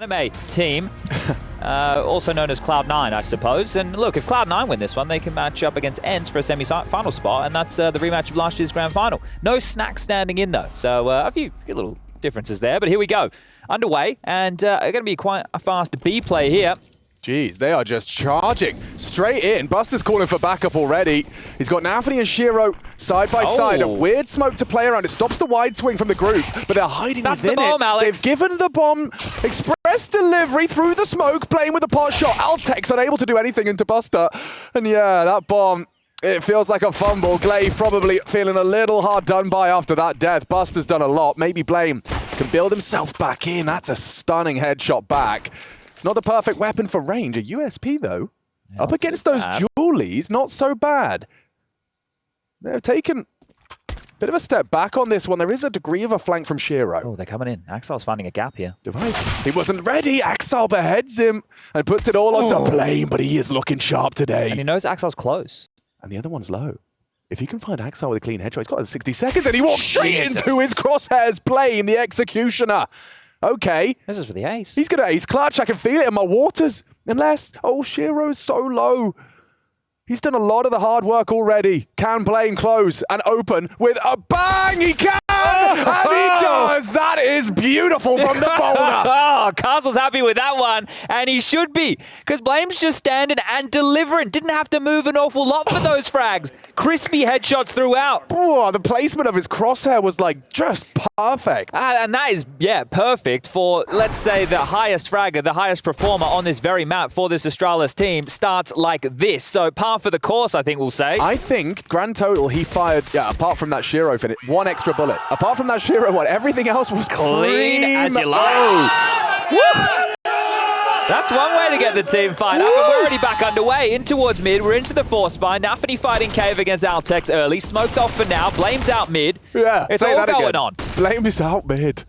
Anime team, also known as Cloud9, I suppose. And look, if Cloud9 win this one, they can match up against ENT for a semi-final spot, and that's the rematch of last year's grand final. No Snack standing in, though, so a few little differences there. But here we go, underway, and going to be quite a fast B play here. Jeez, they are just charging straight in. Buster's calling for backup already. He's got Nafany and Shiro side by side. A weird smoke to play around. It stops the wide swing from the group, but they're hiding within the bomb, it. Alex. They've given the bomb express delivery through the smoke, playing with the pot shot. Altex unable to do anything into Buster. And yeah, that bomb, it feels like a fumble. Glaive probably feeling a little hard done by after that death. Buster's done a lot. Maybe Blame can build himself back in. That's a stunning headshot back. It's not the perfect weapon for range. A USP, though. Yeah, up against those Julies, not so bad. They've taken a bit of a step back on this one. There is a degree of a flank from Shiro. Oh, they're coming in. Axel's finding a gap here. Device. He wasn't ready. Axel beheads him and puts it all onto Blame, but he is looking sharp today. And he knows Axel's close. And the other one's low. If he can find Axel with a clean headshot, he's got 60 seconds, and he walks straight into his crosshairs. Blame, the executioner. Okay. This is for the ace. He's going to ace clutch. I can feel it in my waters. Unless, Shiro's so low. He's done a lot of the hard work already. Can Blame close and open with a bang? He can! And he does! That is beautiful from the boulder. Oh, Castle's happy with that one, and he should be, because Blame's just standing and delivering. Didn't have to move an awful lot for those frags. Crispy headshots throughout. Oh, the placement of his crosshair was like just perfect. And that is, yeah, perfect for, let's say, the highest fragger, the highest performer on this very map for this Astralis team starts like this. So par for the course, I think we'll say. I think grand total he fired, apart from that Shiro finish, one extra bullet. Apart from that Shiro one, everything else was clean as you like. Woo! That's one way to get the team fired up, and we're already back underway. In towards mid, we're into the force spine. Nafany fighting Cave against Altex early. Smoked off for now. Blame's out mid. Yeah, it's all going on. Blame is out mid.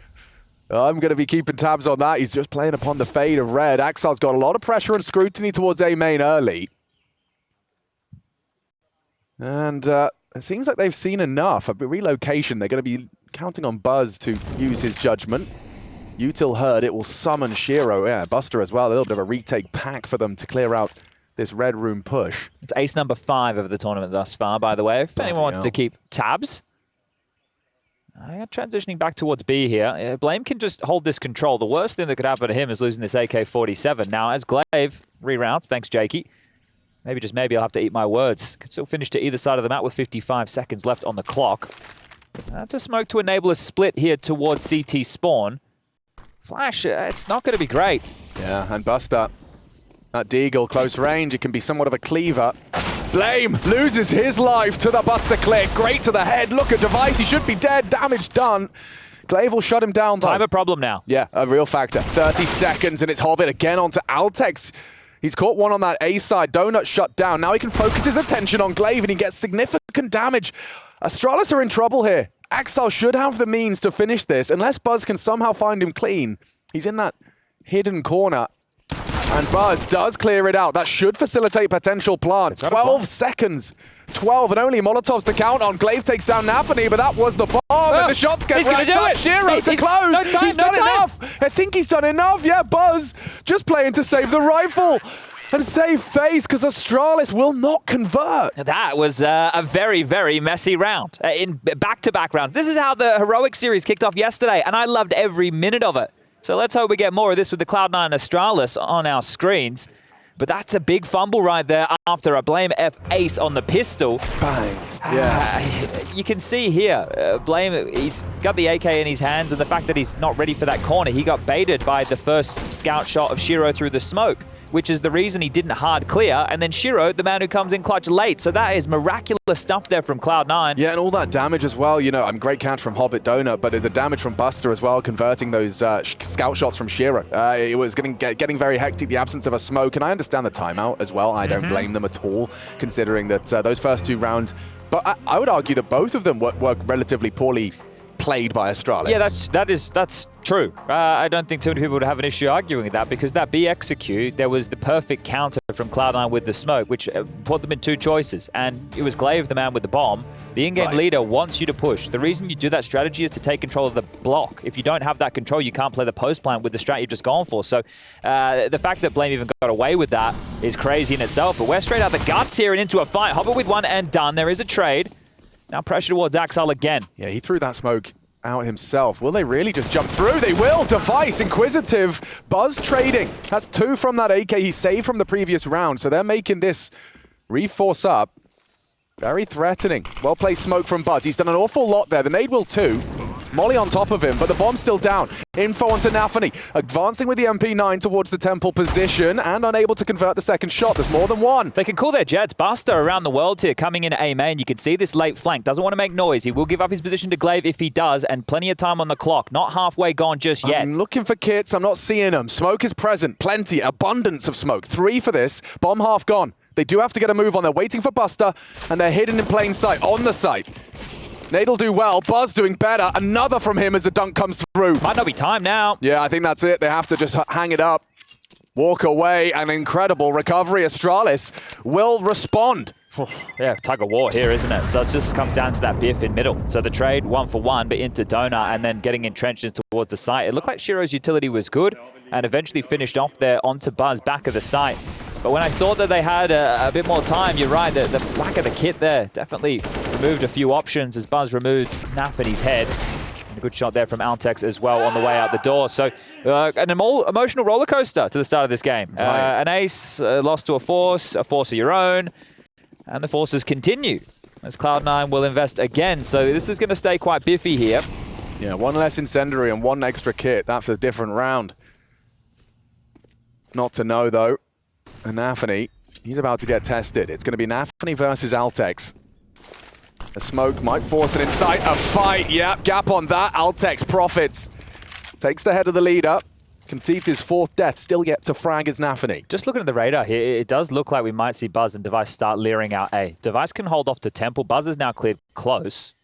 I'm going to be keeping tabs on that. He's just playing upon the fade of red. Axel's got a lot of pressure and scrutiny towards A main early. And it seems like they've seen enough. A relocation, they're going to be counting on Buzz to use his judgment. Util heard it will summon Shiro. Yeah, Buster as well. A little bit of a retake pack for them to clear out this red room push. It's ace number 5 of the tournament thus far, by the way. If anyone wants to keep tabs. Transitioning back towards B here. Blame can just hold this control. The worst thing that could happen to him is losing this AK-47. Now, as Glaive reroutes, thanks, Jakey. Maybe I'll have to eat my words. Could still finish to either side of the map with 55 seconds left on the clock. That's a smoke to enable a split here towards CT spawn. Flash, it's not going to be great. Yeah, and Buster, that Deagle close range, it can be somewhat of a cleaver. Blame loses his life to the Buster click. Great to the head. Look at Device. He should be dead. Damage done. Glaive will shut him down, though. Time a problem now. Yeah, a real factor. 30 seconds, and it's Hobbit again onto Altex. He's caught one on that A side. Donut shut down. Now he can focus his attention on Glaive, and he gets significant damage. Astralis are in trouble here. Axel should have the means to finish this, unless Buzz can somehow find him clean. He's in that hidden corner. And Buzz does clear it out. That should facilitate potential plants. 12 seconds. 12 and only Molotovs to count on. Glaive takes down Nafany, but that was the bomb. And the shots get racked up. Shiro to close. He's done enough. I think he's done enough. Yeah, Buzz just playing to save the rifle. And save face, because Astralis will not convert. That was a very, very messy round. In back-to-back rounds. This is how the Heroic Series kicked off yesterday, and I loved every minute of it. So let's hope we get more of this with the Cloud9 Astralis on our screens. But that's a big fumble right there after a blameF ace on the pistol. Bang. Yeah. You can see here, Blame, he's got the AK in his hands, and the fact that he's not ready for that corner, he got baited by the first scout shot of Shiro through the smoke, which is the reason he didn't hard clear. And then Shiro, the man who comes in clutch late. So that is miraculous stuff there from Cloud9. Yeah, and all that damage as well. You know, great catch from Hobbit Donut, but the damage from Buster as well, converting those scout shots from Shiro. It was getting very hectic, the absence of a smoke. And I understand the timeout as well. I don't blame them at all, considering that those first 2 rounds. But I would argue that both of them work relatively poorly played by Astralis. Yeah, that's true. I don't think too many people would have an issue arguing with that, because that B execute, there was the perfect counter from Cloud9 with the smoke, which put them in two choices. And it was glaive, the man with the bomb. The in-game leader wants you to push. The reason you do that strategy is to take control of the block. If you don't have that control, you can't play the post plant with the strat you've just gone for. So the fact that blameF even got away with that is crazy in itself. But we're straight out the guts here and into a fight. Hobbit with one and done. There is a trade. Now pressure towards Axel again. Yeah, he threw that smoke out himself. Will they really just jump through? They will! Device, Inquisitive, Buzz trading. That's 2 from that AK he saved from the previous round, so they're making this reforce up. Very threatening. Well-placed smoke from Buzz. He's done an awful lot there. The nade will too. Molly on top of him, but the bomb's still down. Info onto Nafany. Advancing with the MP9 towards the temple position and unable to convert the second shot. There's more than one. They can call their jets. Buster around the world here, coming in A main. You can see this late flank. Doesn't want to make noise. He will give up his position to glaive if he does, and plenty of time on the clock. Not halfway gone just yet. I'm looking for kits. I'm not seeing them. Smoke is present. Plenty. Abundance of smoke. 3 for this. Bomb half gone. They do have to get a move on. They're waiting for Buster, and they're hidden in plain sight on the site. Nade'll do well. Buzz doing better. Another from him as the dunk comes through. Might not be time now. Yeah, I think that's it. They have to just hang it up, walk away. An incredible recovery. Astralis will respond. Yeah, tug of war here, isn't it? So it just comes down to that biff in middle. So the trade 1 for 1, but into Donut and then getting entrenched towards the site. It looked like Shiro's utility was good and eventually finished off there onto Buzz back of the site. But when I thought that they had a bit more time, you're right, the lack of the kit there definitely removed a few options as Buzz removed Nafany's head. And a good shot there from Altex as well on the way out the door. So an emotional roller coaster to the start of this game. An ace lost to a force of your own, and the forces continue as Cloud9 will invest again. So this is going to stay quite biffy here. Yeah, 1 less incendiary and 1 extra kit. That's a different round. Not to know though. And Nafany, he's about to get tested. It's going to be Nafany versus Altex. The smoke might force an incite a fight. Yeah, gap on that. Altex profits. Takes the head of the leader. Concedes his 4th death. Still yet to frag as Nafany. Just looking at the radar here, it does look like we might see Buzz and Device start leering out A. Device can hold off to Temple. Buzz is now cleared close.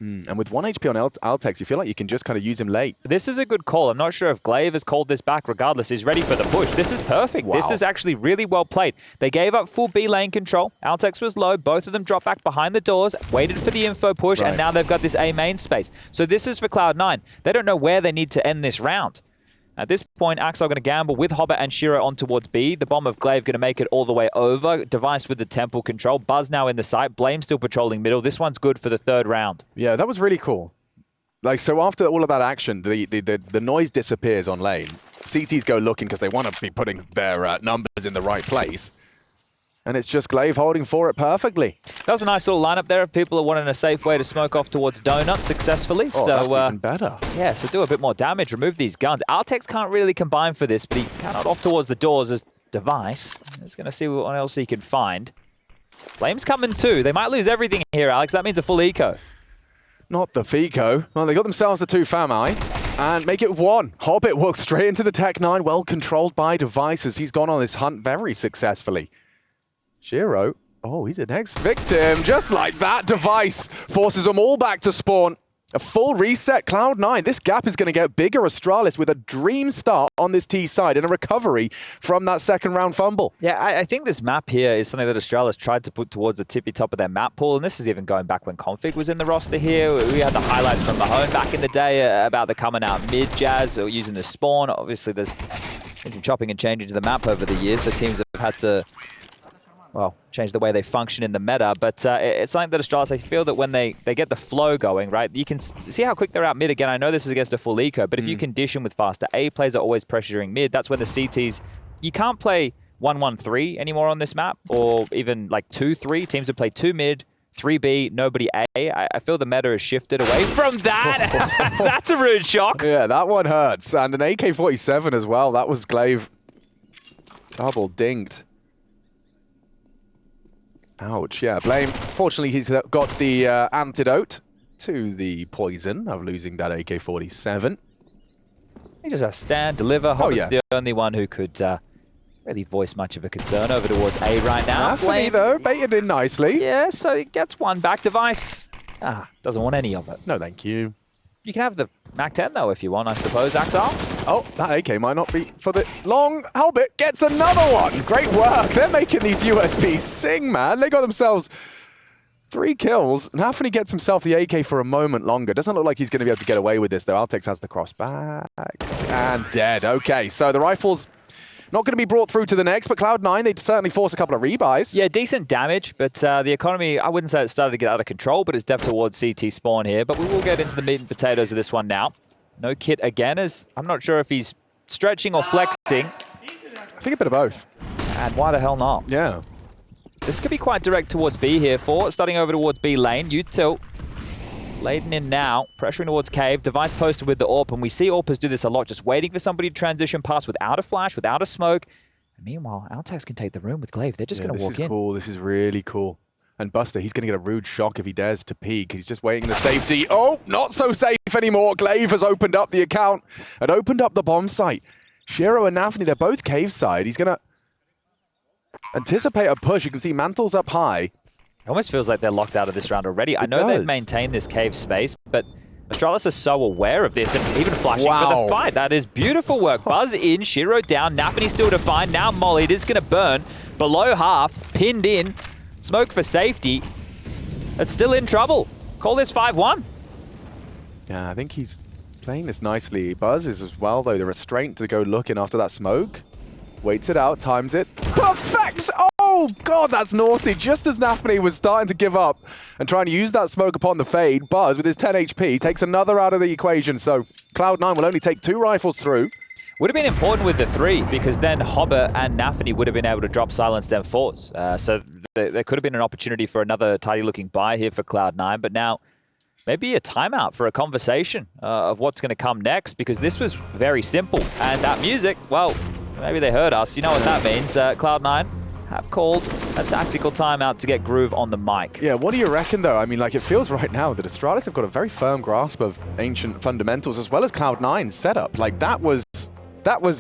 And with 1 HP on Altex, you feel like you can just kind of use him late. This is a good call. I'm not sure if glaive has called this back. Regardless, he's ready for the push. This is perfect. Wow. This is actually really well played. They gave up full B lane control. Altex was low. Both of them dropped back behind the doors, waited for the info push, and now they've got this A main space. So this is for Cloud9. They don't know where they need to end this round. At this point, Axel going to gamble with Hobbit and Shiro on towards B. The bomb of glaive going to make it all the way over. Device with the temple control. Buzz now in the site. Blame still patrolling middle. This one's good for the 3rd round. Yeah, that was really cool. Like, so after all of that action, the noise disappears on lane. CTs go looking because they want to be putting their numbers in the right place. And it's just glaive holding for it perfectly. That was a nice little lineup there. People are wanting a safe way to smoke off towards Donut successfully. Oh, so, that's even better. Yeah, so do a bit more damage. Remove these guns. Altex can't really combine for this, but he cannot off towards the doors as Device. He's going to see what else he can find. Flame's coming too. They might lose everything here, Alex. That means a full eco. Not the Fico. Well, they got themselves the 2 Famai and make it 1. Hobbit walks straight into the Tech 9, well controlled by Devices. He's gone on this hunt very successfully. Shiro, oh, he's the next victim. Just like that, Device forces them all back to spawn. A full reset, Cloud9. This gap is going to get bigger. Astralis with a dream start on this T side and a recovery from that 2nd round fumble. Yeah, I think this map here is something that Astralis tried to put towards the tippy top of their map pool, and this is even going back when Config was in the roster here. We had the highlights from Mahone back in the day about the coming out mid jazz or using the spawn. Obviously, there's been some chopping and changing to the map over the years, so teams have had to, well, change the way they function in the meta, but it's something that Astralis, I feel that when they get the flow going, right, you can see how quick they're out mid again. I know this is against a full eco, but if you condition with faster A players are always pressuring mid, that's when the CTs, you can't play 1-1-3 anymore on this map, or even like 2-3. Teams have played 2 mid, 3B, nobody A. I feel the meta has shifted away from that. That's a rude shock. Yeah, that one hurts. And an AK-47 as well. That was glaive double dinged. Ouch, yeah, blame. Fortunately, he's got the antidote to the poison of losing that AK-47. He just has to stand, deliver. Hobbit's the only one who could really voice much of a concern over towards A right now. Nafany, though, baited in nicely. Yeah, so he gets one back. Device doesn't want any of it. No, thank you. You can have the MAC-10 though if you want, I suppose, Axel. Oh, that AK might not be for the long. Helbit gets another one. Great work. They're making these USPs sing, man. They got themselves 3 kills. Nafany gets himself the AK for a moment longer. Doesn't look like he's going to be able to get away with this, though. Altex has the cross back. And dead. Okay, so the rifle's not going to be brought through to the next, but Cloud9, they'd certainly force a couple of rebuys. Yeah, decent damage, but the economy, I wouldn't say it started to get out of control, but it's def towards CT spawn here. But we will get into the meat and potatoes of this one now. No kit again, as I'm not sure if he's stretching or flexing. I think a bit of both. And why the hell not? Yeah. This could be quite direct towards B here. Starting over towards B lane. U-tilt. Laden in now. Pressuring towards cave. Device posted with the AWP. And we see AWPers do this a lot. Just waiting for somebody to transition past without a flash, without a smoke. And meanwhile, Altex can take the room with glaive. They're just going to walk in. This is cool. This is really cool. And Buster, he's going to get a rude shock if he dares to peek. He's just waiting the safety. Oh, not so safe anymore. glaive has opened up the account and opened up the bomb site. Shiro and Nafany, they're both cave side. He's going to anticipate a push. You can see Mantle's up high. It almost feels like they're locked out of this round already. I know they've maintained this cave space, but Astralis is so aware of this and even flashing for the fight. That is beautiful work. Buzz in, Shiro down, Nafany still to find. Now Molly, it is going to burn. Below half, pinned in. Smoke for safety. It's still in trouble. Call this 5-1. Yeah, I think he's playing this nicely. Buzz is as well, though. The restraint to go looking after that smoke. Waits it out, times it. Perfect! Oh, God, that's naughty. Just as Nafany was starting to give up and trying to use that smoke upon the fade, Buzz, with his 10 HP, takes another out of the equation. So Cloud9 will only take 2 rifles through. Would have been important with the 3, because then Hobber and Nafany would have been able to drop silenced M4s. So there could have been an opportunity for another tidy-looking buy here for Cloud9, but now maybe a timeout for a conversation of what's going to come next, because this was very simple. And that music, well, maybe they heard us. You know what that means. Cloud9 have called a tactical timeout to get Groove on the mic. Yeah, what do you reckon, though? I mean, like, it feels right now that Astralis have got a very firm grasp of ancient fundamentals, as well as Cloud9's setup. Like, that was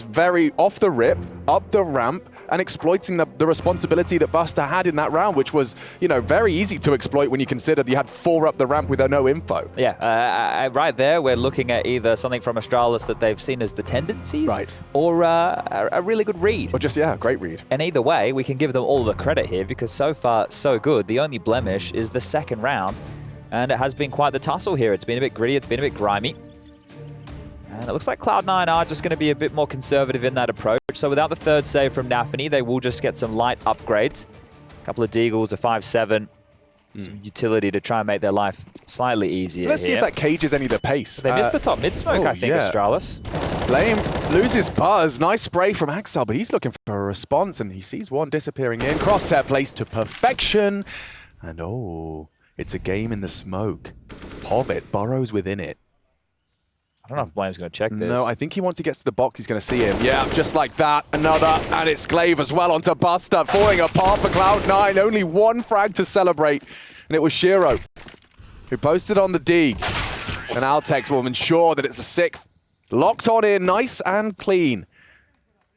very off the rip, up the ramp, and exploiting the responsibility that Buster had in that round, which was, you know, very easy to exploit when you considered you had 4 up the ramp with no info. Yeah, right there, we're looking at either something from Astralis that they've seen as the tendencies, right, or a really good read. Or just, yeah, great read. And either way, we can give them all the credit here, because so far, so good. The only blemish is the second round, and it has been quite the tussle here. It's been a bit gritty, it's been a bit grimy. And it looks like Cloud9 are just going to be a bit more conservative in that approach. So without the third save from Nafany, they will just get some light upgrades. A couple of deagles, a 5-7, some utility to try and make their life slightly easier. Let's see if that cages any of the pace. They missed the top mid-smoke, I think, Astralis. Blame loses Buzz. Nice spray from Axel, but he's looking for a response, and he sees one disappearing in. Crosshair placed to perfection. And oh, it's a game in the smoke. Hobbit burrows within it. I don't know if Blame's going to check this. No, I think he once he gets to the box, he's going to see him. Yeah, just like that. Another, and it's glaive as well onto Buster, falling apart for Cloud9. Only 1 frag to celebrate, and it was Shiro who posted on the dig. And Altex will ensure that it's the 6th. Locked on in, nice and clean.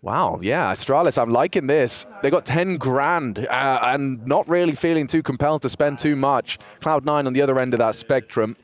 Wow, yeah, Astralis, I'm liking this. They got 10 grand and not really feeling too compelled to spend too much. Cloud9 on the other end of that spectrum.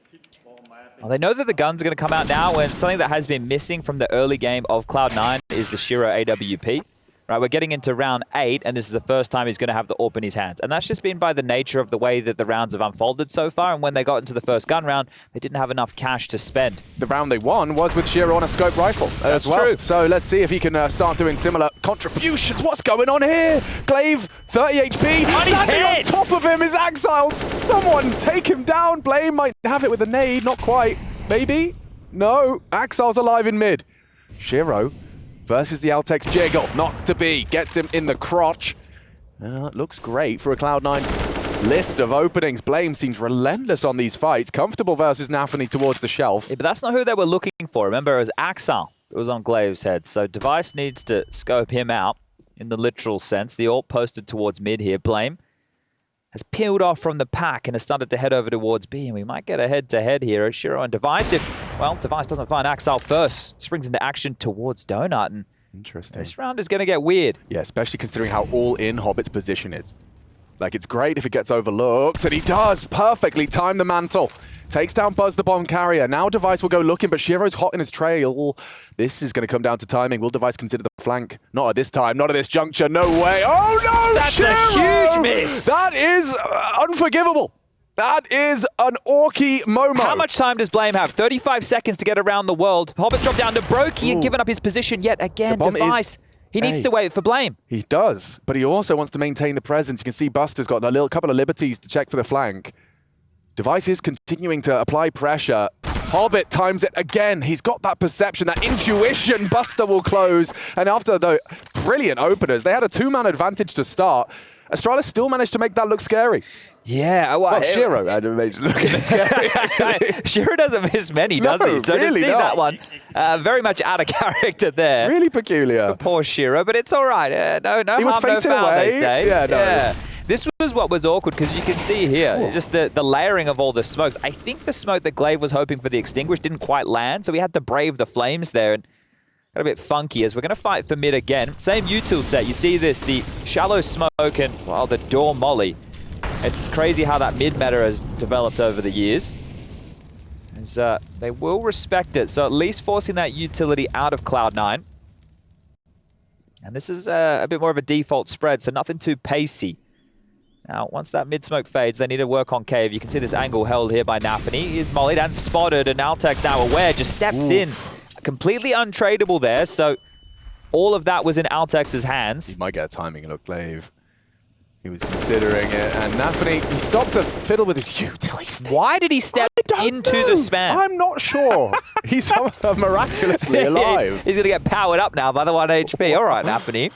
Well, they know that the guns are going to come out now, and something that has been missing from the early game of Cloud9 is the Shiro AWP. Right, we're getting into round 8, and this is the first time he's going to have the AWP in his hands. And that's just been by the nature of the way that the rounds have unfolded so far, and when they got into the first gun round, they didn't have enough cash to spend. The round they won was with Shiro on a scope rifle as well. True. So let's see if he can start doing similar contributions. What's going on here? glaive, 30 HP. Standing on top of him is Axile. Someone take him down. Blame might have it with a nade. Not quite. Maybe? No. Axile's alive in mid. Shiro versus the Altex Jiggle. Not to be. Gets him in the crotch. It looks great for a Cloud9 list of openings. Blame seems relentless on these fights. Comfortable versus Nafany towards the shelf. Yeah, but that's not who they were looking for. Remember, it was Axel that was on glaive's head. So Device needs to scope him out in the literal sense. The AWP posted towards mid here. Blame has peeled off from the pack and has started to head over towards B, and we might get a head-to-head here. Shiro and Device, well, Device doesn't find Axel first, springs into action towards Donut, and interesting. This round is going to get weird. Yeah, especially considering how all-in Hobbit's position is. Like, it's great if it gets overlooked, and he does perfectly time the mantle. Takes down Buzz, the bomb carrier. Now Device will go looking, but Shiro's hot in his trail. This is going to come down to timing. Will Device consider the flank? Not at this time, not at this juncture, no way. Oh no, That's Shiro! a huge miss. That is unforgivable. That is an Orky Momo. How much time does Blame have? 35 seconds to get around the world. Hobbit dropped down to Brokey and given up his position yet again. Device. He needs to wait for Blame. He does, but he also wants to maintain the presence. You can see Buster's got a couple of liberties to check for the flank. Device is continuing to apply pressure. Hobbit times it again. He's got that perception, that intuition. Buster will close. And after the brilliant openers, they had a two-man advantage to start. Astralis still managed to make that look scary. Yeah, well, Shiro had to make it look scary. Shiro doesn't miss many, does he? So really to see that one, very much out of character there. Really peculiar. Poor Shiro, but it's all right. No he was harm, no facing foul, away. they say. Yeah, no. Yeah. This was what was awkward, because you can see here, just the layering of all the smokes. I think the smoke that Glaive was hoping for the extinguish didn't quite land, so we had to brave the flames there. And got a bit funky as we're going to fight for mid again. Same util set. You see this, the shallow smoke and, well, the door molly. It's crazy how that mid meta has developed over the years. As, they will respect it, so at least forcing that utility out of Cloud9. And this is a bit more of a default spread, so nothing too pacey. Now, once that mid-smoke fades, they need to work on Cave. You can see this angle held here by Nafany. He is mollied and spotted, and Altec's now aware, just steps in. Completely untradeable there, so all of that was in Altex's hands. He might get a timing look, Glaive. He was considering it, and Nafany, he stopped to fiddle with his utility. Why did he step into the spam? I'm not sure. He's miraculously alive. He's going to get powered up now by the 1 HP. All right, Nafany.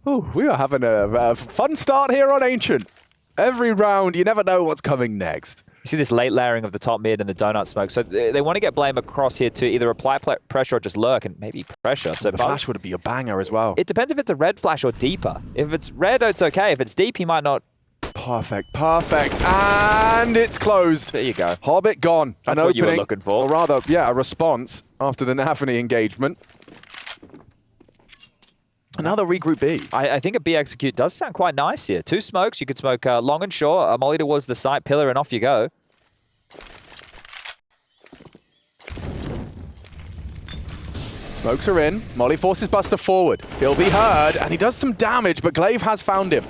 Ooh, we are having a fun start here on Ancient. Every round, you never know what's coming next. You see this late layering of the top mid and the donut smoke. So they want to get Blame across here to either apply pressure or just lurk, and maybe pressure. So the flash would be a banger as well. It depends if it's a red flash or deeper. If it's red, it's okay. If it's deep, he might not. Perfect, perfect. And it's closed. There you go. Hobbit gone. That's an what opening, you were looking for. Or rather, yeah, a response after the Nafany engagement. And now they'll regroup B. I think a B execute does sound quite nice here. 2 smokes. You could smoke long and short, a molly towards the site pillar, and off you go. Smokes are in. Molly forces Buster forward. He'll be heard, and he does some damage, but Glaive has found him.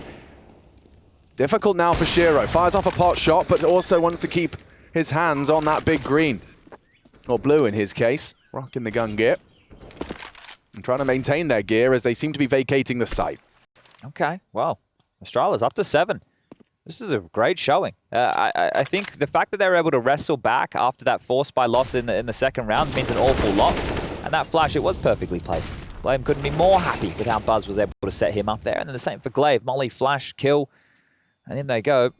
Difficult now for Shiro. Fires off a pot shot, but also wants to keep his hands on that big green. Or blue in his case. Rocking the gun gear. And trying to maintain their gear as they seem to be vacating the site. Okay, well, Astralis up to 7. This is a great showing. I think the fact that they were able to wrestle back after that force by loss in the second round means an awful lot. And that flash, it was perfectly placed. Blame couldn't be more happy with how Buzz was able to set him up there. And then the same for Glaive. Molly, flash, kill. And in they go.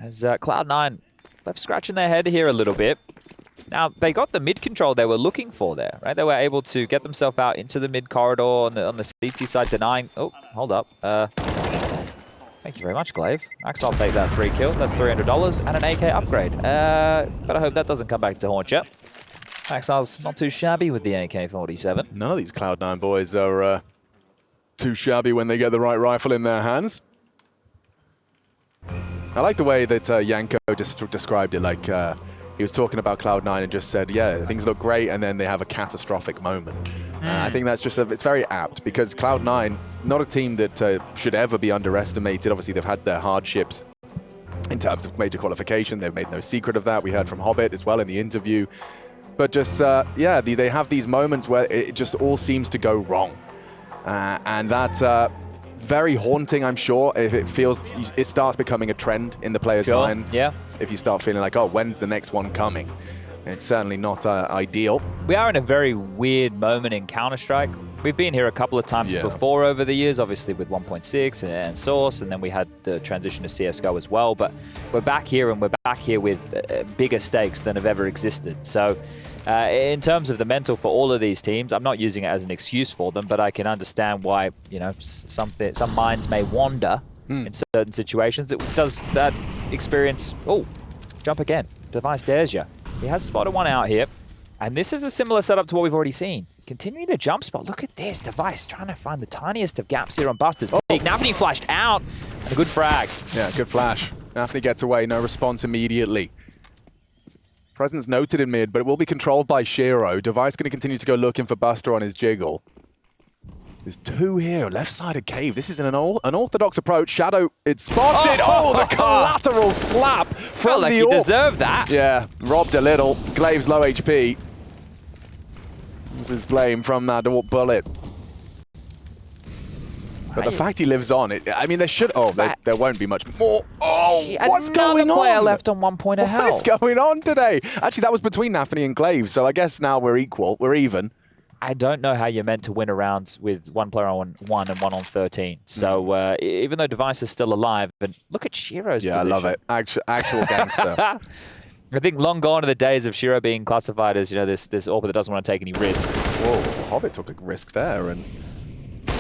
As Cloud9 left scratching their head here a little bit. Now, they got the mid control they were looking for there, right? They were able to get themselves out into the mid corridor on the CT side, denying... Oh, hold up. Thank you very much, Glaive. Max, I'll take that free kill. That's $300 and an AK upgrade. But I hope that doesn't come back to haunt you. Maxal's not too shabby with the AK-47. None of these Cloud9 boys are too shabby when they get the right rifle in their hands. I like the way that Yanko just described it, like he was talking about Cloud9 and just said, yeah, things look great, and then they have a catastrophic moment. I think that's just, it's very apt, because Cloud9, not a team that should ever be underestimated. Obviously, they've had their hardships in terms of major qualification. They've made no secret of that. We heard from Hobbit as well in the interview. But just, yeah, they have these moments where it just all seems to go wrong. And that's very haunting, I'm sure, if it feels, it starts becoming a trend in the players' minds. Yeah. If you start feeling like, oh, when's the next one coming? It's certainly not ideal. We are in a very weird moment in Counter-Strike. We've been here a couple of times before over the years, obviously with 1.6 and Source, and then we had the transition to CSGO as well. But we're back here, and we're back here with bigger stakes than have ever existed. So in terms of the mental for all of these teams, I'm not using it as an excuse for them, but I can understand why, you know, some minds may wander in certain situations. It does that experience. Oh, jump again. Device dares you. He has spotted one out here. And this is a similar setup to what we've already seen. Continuing to jump spot. Look at this. Device trying to find the tiniest of gaps here on Buster's. Big Nafany flashed out. And a good frag. Yeah, good flash. Nafany gets away. No response immediately. Presence noted in mid, but it will be controlled by Shiro. Device going to continue to go looking for Buster on his jiggle. There's two here, left side of cave. This is an unorthodox approach. Shadow, it's spotted. Oh, the collateral slap from Felt like the he AWP. deserved that. Yeah, robbed a little. Glaive's low HP. This is blame from that AWP bullet. But the fact he lives on, I mean, there should. Oh, there won't be much more. Oh, what's going on? Player left on 1 point of hell. What is going on today? Actually, that was between Nafany and Glaive, so I guess now we're equal. We're even. I don't know how you're meant to win a round with one player on 1 and 1 on 13. So even though Device is still alive, and look at Shiro's position. I love it. Actual gangster. I think long gone are the days of Shiro being classified as, this AWP that doesn't want to take any risks. Whoa, Hobbit took a risk there, and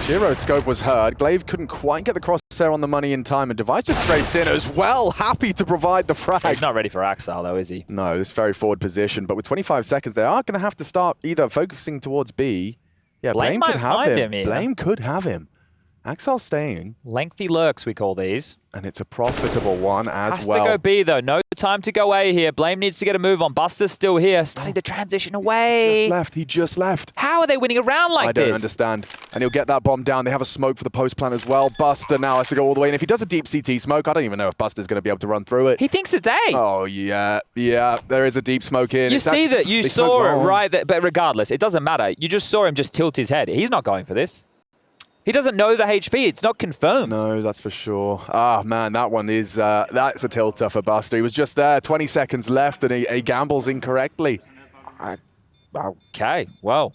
Shiro's scope was heard. Glaive couldn't quite get the crosshair on the money in time, and Device just strafes in as well, happy to provide the frag. He's not ready for Axel, though, is he? No, this very forward position, but with 25 seconds, they are going to have to start either focusing towards B. Yeah, Blame could have him. Blame could have him. Axel's staying. Lengthy lurks, we call these. And it's a profitable one as Has well. to go B, though. No time to go A here. Blame needs to get a move on. Buster's still here, starting to transition away. He just left. How are they winning a round like this? I don't understand. And he'll get that bomb down. They have a smoke for the post plan as well. Buster now has to go all the way. And if he does a deep CT smoke, I don't even know if Buster's going to be able to run through it. He thinks it's A. Oh, yeah. Yeah, there is a deep smoke in. You see that. You saw it right there. But regardless, it doesn't matter. You just saw him just tilt his head. He's not going for this. He doesn't know the HP. It's not confirmed. No, that's for sure. Ah, man, that one is, that's a tilter for Buster. He was just there, 20 seconds left, and he gambles incorrectly. Okay, well,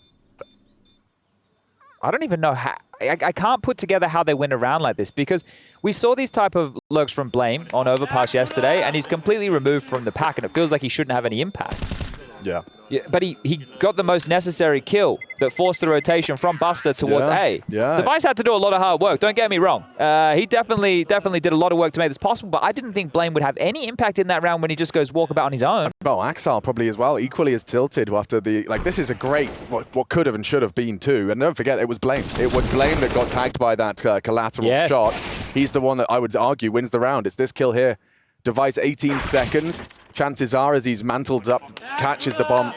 I don't even know how. I can't put together how they win a round like this, because we saw these type of lurks from Blame on Overpass yesterday, and he's completely removed from the pack, and it feels like he shouldn't have any impact. Yeah. But he got the most necessary kill that forced the rotation from Buster towards A. Yeah. Device had to do a lot of hard work, don't get me wrong. He definitely did a lot of work to make this possible, but I didn't think Blame would have any impact in that round when he just goes walkabout on his own. Well, Axel probably as well, equally as tilted after the, this is a great, what could have and should have been too. And don't forget, it was Blame. It was Blame that got tagged by that collateral shot. He's the one that I would argue wins the round. It's this kill here. Device 18 seconds. Chances are, as he's mantled up, catches the bomb,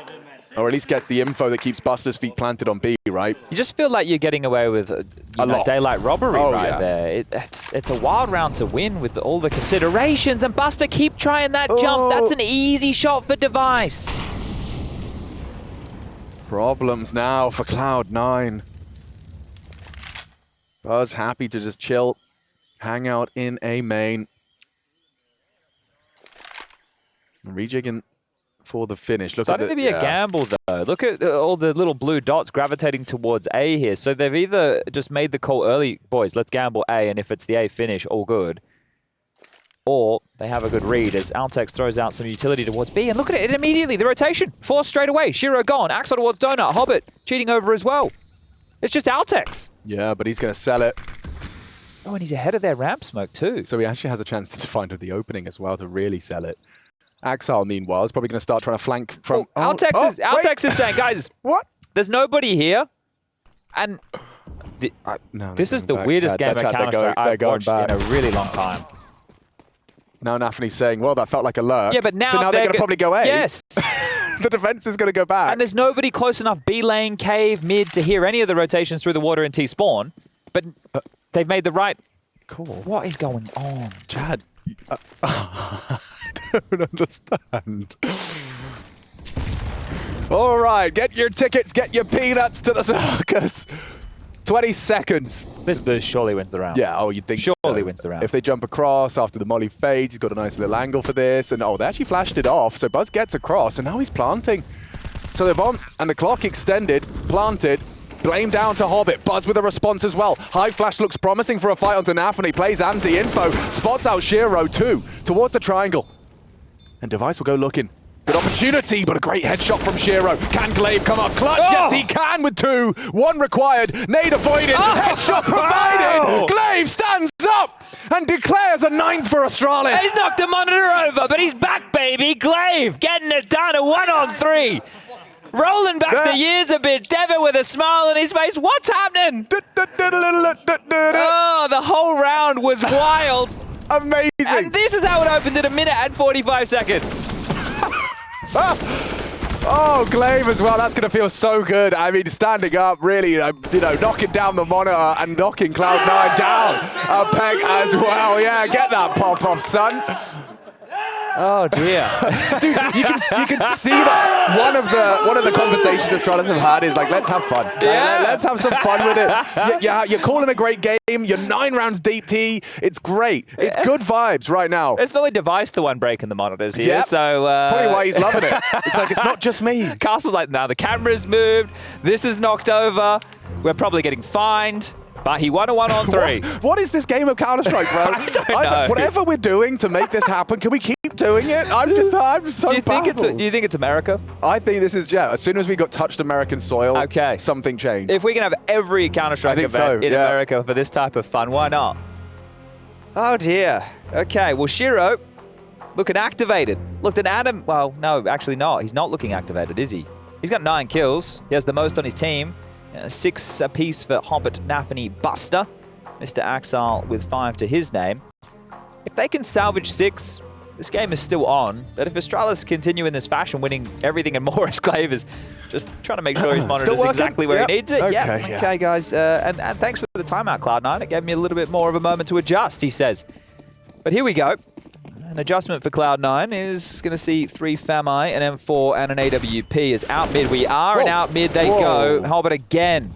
or at least gets the info that keeps Buster's feet planted on B, right? You just feel like you're getting away with daylight robbery there. It's a wild round to win with all the considerations, and Buster keep trying that jump. That's an easy shot for Device. Problems now for Cloud9. Buzz happy to just chill, hang out in A main. Rejigging for the finish. Look Starting to be a gamble, though. Look at all the little blue dots gravitating towards A here. So they've either just made the call early, boys, let's gamble A, and if it's the A finish, all good. Or they have a good read as Altex throws out some utility towards B. And look at it immediately. The rotation. Forced straight away. Shiro gone. Axel towards Donut. Hobbit cheating over as well. It's just Altex. Yeah, but he's going to sell it. Oh, and he's ahead of their ramp smoke, too. So he actually has a chance to find the opening as well to really sell it. Axel, meanwhile, is probably going to start trying to flank from... Altex is saying, guys, what? There's nobody here. And this is the weirdest game of Counter-Strike I've watched in a really long time. Now Nafany's saying, well, that felt like a lurk. Yeah, but now, so now they're going to probably go A. Yes. The defense is going to go back. And there's nobody close enough B lane, cave, mid to hear any of the rotations through the water in T-spawn. But they've made the right call. What is going on? Chad, I don't understand. All right, get your tickets, get your peanuts to the circus. 20 seconds. This boost surely wins the round. Yeah, you'd think surely wins the round. If they jump across after the molly fades, he's got a nice little angle for this. And they actually flashed it off. So Buzz gets across, and now he's planting. So the bomb and the clock extended, planted. Blame down to Hobbit. Buzz with a response as well. High flash looks promising for a fight onto Nafany. Plays anti-info. Spots out Shiro too. Towards the triangle. And Device will go looking. Good opportunity, but a great headshot from Shiro. Can Glaive come up clutch? Yes, he can with 2. 1 required. Nade avoided. Headshot provided. Glaive stands up and declares a 9th for Astralis. He's knocked the monitor over, but he's back, baby. Glaive getting it done. A 1-on-3. Rolling back the years a bit. Devin with a smile on his face. What's happening? Oh, the whole round was wild. Amazing. And this is how it opened in 1 minute and 45 seconds. Oh, Glaive as well. That's going to feel so good. I mean, standing up, really, you know, knocking down the monitor and knocking Cloud9 down a peg as well. Yeah, get that pop off, son. Oh dear. Dude, you can see that one of the conversations Astralis have had is like, let's have fun. Yeah. Let's have some fun with it. You're calling a great game. You're 9 rounds deep, T. It's great. It's good vibes right now. It's not only Device the one breaking the monitors here, Yep. so... Probably why he's loving it. It's like, it's not just me. Castle's like, now the camera's moved, this is knocked over, we're probably getting fined, but he won a 1-on-3. What is this game of Counter-Strike, bro? I don't know. Whatever we're doing to make this happen, can we keep doing it? I'm so Do you think it's America? I think this is, as soon as we got touched American soil, Okay. something changed. If we can have every Counter-Strike event in America for this type of fun, why not? Oh dear. Okay, well Shiro, looking activated. Looked at Adam, well, no, actually not. He's not looking activated, is he? He's got 9 kills. He has the most on his team. 6 apiece for Hobbit, Nafany, Buster. Mr. Axel with 5 to his name. If they can salvage 6, this game is still on. But if Astralis continue in this fashion, winning everything and more, as Glaive is just trying to make sure his monitor is exactly where he needs it. Okay, guys. And thanks for the timeout, Cloud9. It gave me a little bit more of a moment to adjust, he says. But here we go. An adjustment for Cloud9 is going to see 3 FAMI, an M4, and an AWP as out mid we are, and out mid they go. Hobbit again.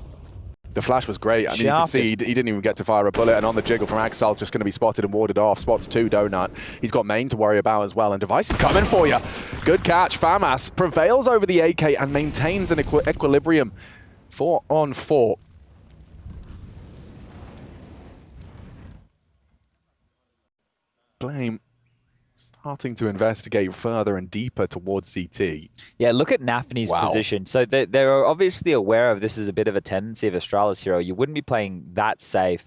The flash was great. I mean, you can see he didn't even get to fire a bullet, and on the jiggle from Axel, it's just going to be spotted and warded off. Spots 2 Donut. He's got main to worry about as well, and Device is coming for you. Good catch. FAMAS prevails over the AK and maintains an equilibrium. 4-on-4. Blame starting to investigate further and deeper towards CT. Yeah, look at Nafany's position. So they're obviously aware of this is a bit of a tendency of Astralis Hero. You wouldn't be playing that safe.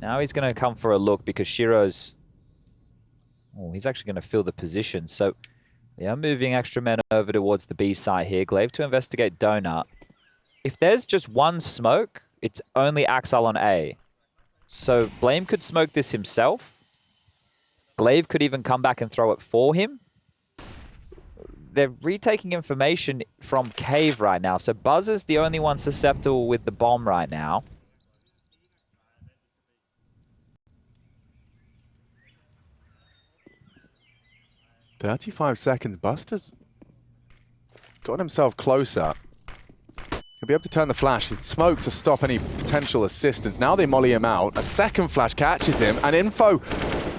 Now he's going to come for a look because Shiro's... Oh, he's actually going to fill the position. So they are moving extra men over towards the B site here. Glaive to investigate Donut. If there's just one smoke, it's only Axel on A. So Blame could smoke this himself. Glaive could even come back and throw it for him. They're retaking information from Cave right now. So Buzz is the only one susceptible with the bomb right now. $35. Buster's got himself closer. He'll be able to turn the flash. It's smoke to stop any potential assistance. Now they molly him out. A second flash catches him. And info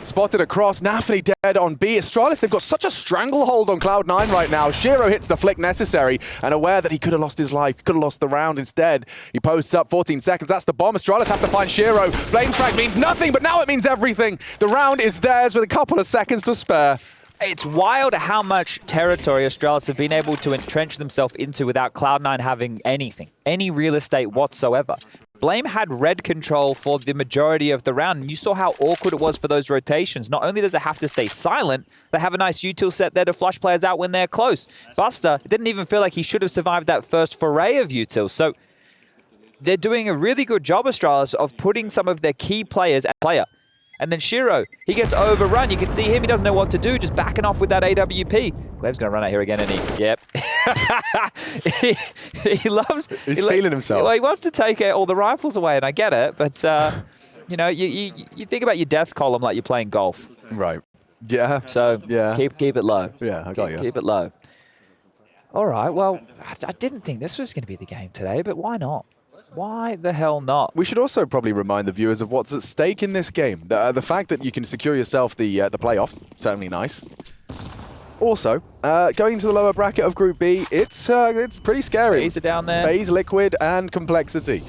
spotted across. Nafany dead on B. Astralis, they've got such a stranglehold on Cloud9 right now. Shiro hits the flick necessary and aware that he could have lost his life, could have lost the round instead. He posts up 14 seconds. That's the bomb. Astralis have to find Shiro. Flame frag means nothing, but now it means everything. The round is theirs with a couple of seconds to spare. It's wild how much territory Astralis have been able to entrench themselves into without Cloud9 having anything, any real estate whatsoever. Blame had red control for the majority of the round, and you saw how awkward it was for those rotations. Not only does it have to stay silent, they have a nice util set there to flush players out when they're close. Buster, it didn't even feel like he should have survived that first foray of util, so they're doing a really good job, Astralis, of putting some of their key players at player. And then Shiro, he gets overrun. You can see him, he doesn't know what to do, just backing off with that AWP. Glaive's going to run out here again, and yep. he loves... He's feeling himself. Well, he wants to take all the rifles away, and I get it, but, you know, you think about your death column like you're playing golf. Right. Yeah. So, yeah. Keep it low. Yeah, I got you. Keep it low. All right, well, I didn't think this was going to be the game today, but why not? Why the hell not? We should also probably remind the viewers of what's at stake in this game. The fact that you can secure yourself the playoffs, certainly nice. Also, going into the lower bracket of Group B, it's pretty scary. FaZe are down there. FaZe, Liquid, and Complexity.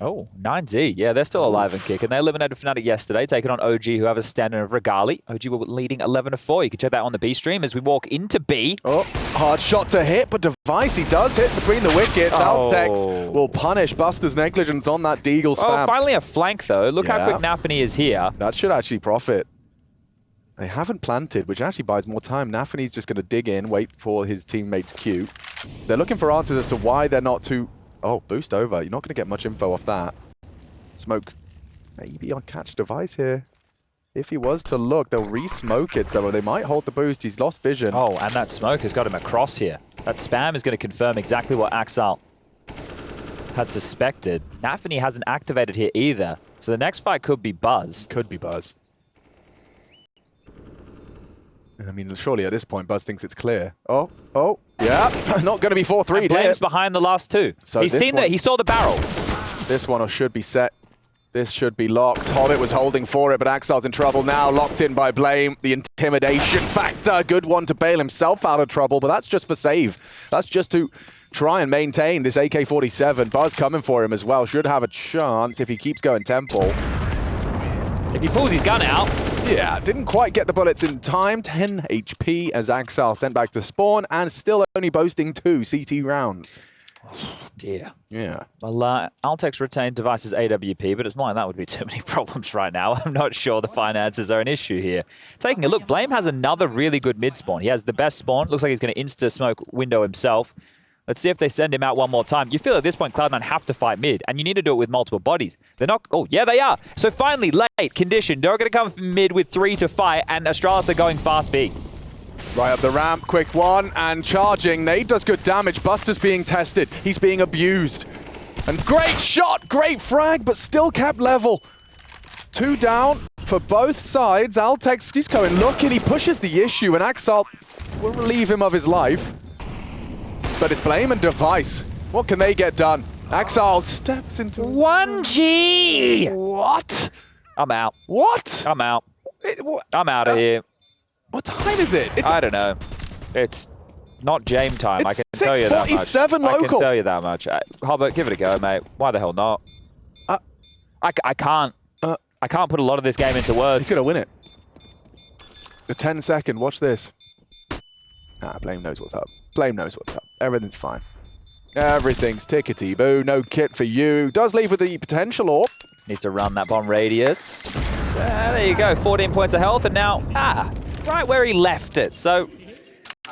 Oh, 9Z. Yeah, they're still alive and kicking. They eliminated Fnatic yesterday, taking on OG, who have a standard of Regali. OG were leading 11-4. You can check that on the B stream as we walk into B. Oh, hard shot to hit, but Device, he does hit between the wickets. Oh. Altex will punish Buster's negligence on that Deagle spam. Oh, finally a flank, though. Look how quick Nafany is here. That should actually profit. They haven't planted, which actually buys more time. Nafany's just going to dig in, wait for his teammates' cue. They're looking for answers as to why they're not too... Oh, boost over. You're not going to get much info off that. Smoke maybe on catch Device here. If he was to look, they'll re-smoke it, so they might hold the boost. He's lost vision. Oh, and that smoke has got him across here. That spam is going to confirm exactly what Axal had suspected. Nafany hasn't activated here either, so the next fight could be Buzz. Could be Buzz. I mean, surely at this point, Buzz thinks it's clear. Oh, yeah. Not going to be 4-3. Blame's behind the last two. So He's seen that. He saw the barrel. This one should be set. This should be locked. Hobbit was holding for it, but Axal's in trouble now. Locked in by Blame. The intimidation factor. Good one to bail himself out of trouble, but that's just for save. That's just to try and maintain this AK-47. Buzz coming for him as well. Should have a chance if he keeps going temple. If he pulls his gun out. Yeah, didn't quite get the bullets in time. 10 HP as Axal sent back to spawn and still only boasting 2 CT rounds. Dear. Yeah. Well, Altex retained devices AWP, but it's not like that would be too many problems right now. I'm not sure the finances are an issue here. Taking a look, Blame has another really good mid spawn. He has the best spawn. Looks like he's going to insta-smoke window himself. Let's see if they send him out one more time. You feel at this point Cloud9 have to fight mid, and you need to do it with multiple bodies. They're not... Oh, yeah, they are. So finally, late condition. They're going to come from mid with 3 to fight, and Astralis are going fast B. Right up the ramp, quick one, and charging. Nade does good damage. Buster's being tested. He's being abused. And great shot, great frag, but still kept level. 2 down for both sides. Altex, he's going looking. He pushes the issue, and Axal will relieve him of his life. But it's Blame and Device. What can they get done? Axal steps into... 1G! What? I'm out. What? I'm out. I'm out of here. What time is it? I don't know. It's not Jame time. I can tell you that much. 6:47 local. I can tell you that much. Hobbit, give it a go, mate. Why the hell not? I can't. I can't put a lot of this game into words. He's gonna win it. The 10-second. Watch this. Blame knows what's up. Blame knows what's up. Everything's fine. Everything's tickety-boo. No kit for you. Does leave with the potential orb. Needs to run that bomb radius. There you go. 14 points of health, and now right where he left it. So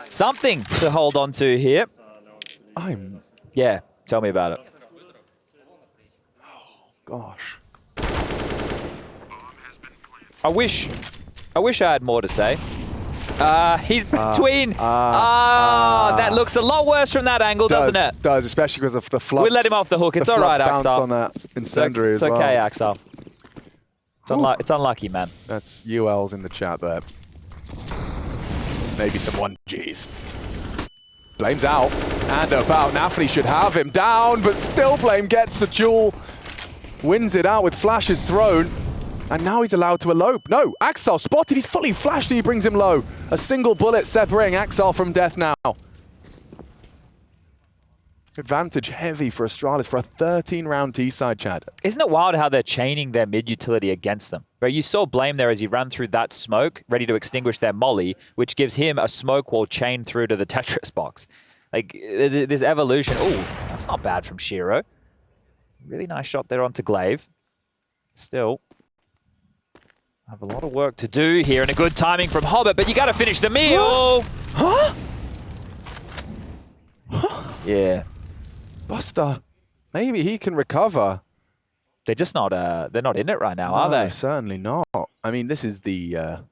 something to hold on to here. Yeah, tell me about it. Oh, gosh. I wish I had more to say. He's between. That looks a lot worse from that angle, doesn't it? Does, especially because of the flux. We let him off the hook. It's all right, Axal. On that incendiary it's okay, Axal. It's unlucky, man. That's ULs in the chat there. Maybe some 1Gs. Blame's out and about. Nafany should have him down, but still Blame gets the duel. Wins it out with flashes thrown. And now he's allowed to elope. No, Axal spotted. He's fully flashed and he brings him low. A single bullet separating Axal from death now. Advantage heavy for Astralis for a 13-round T-side, Chad. Isn't it wild how they're chaining their mid-utility against them? Right, you saw Blame there as he ran through that smoke, ready to extinguish their molly, which gives him a smoke wall chained through to the Tetris box. Like, this evolution. Oh, that's not bad from Shiro. Really nice shot there onto Glaive. Still, have a lot of work to do here, and a good timing from Hobbit, but you got to finish the meal. Huh? Yeah. Buster, maybe he can recover. They're just not. They're not in it right now, are they? Certainly not. I mean, this is the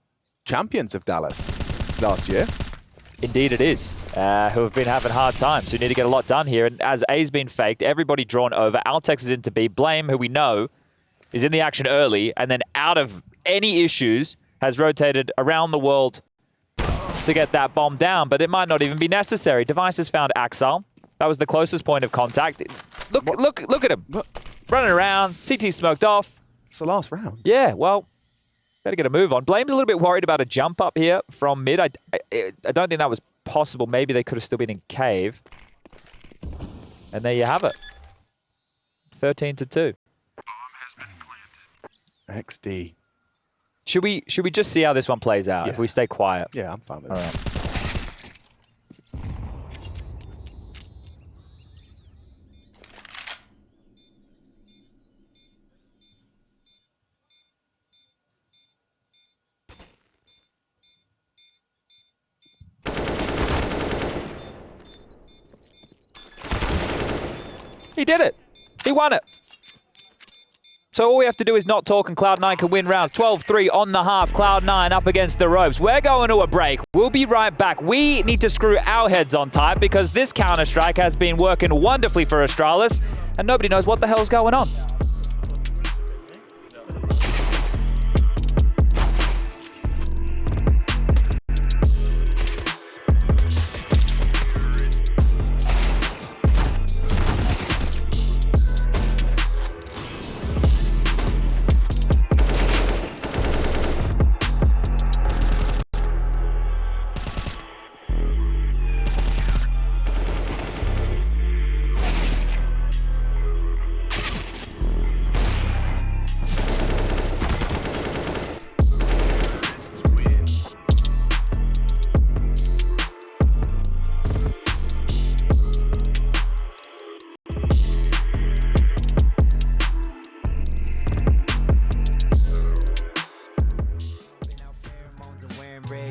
champions of Dallas last year. Indeed, it is. Who have been having hard times. Who need to get a lot done here. And as A's been faked, everybody drawn over. Altex is into B. Blame, who we know is in the action early, and then out of any issues, has rotated around the world to get that bomb down, but it might not even be necessary. Device has found Axal. That was the closest point of contact. Look at him. What? Running around, CT smoked off. It's the last round. Yeah, well, better get a move on. Blame's a little bit worried about a jump up here from mid. I don't think that was possible. Maybe they could have still been in cave. And there you have it. 13-2. XD. Should we just see how this one plays out if we stay quiet? Yeah, I'm fine with All that. right. He did it. He won it. So all we have to do is not talk and Cloud9 can win rounds. 12-3 on the half. Cloud9 up against the ropes. We're going to a break. We'll be right back. We need to screw our heads on tight because this Counter-Strike has been working wonderfully for Astralis and nobody knows what the hell's going on.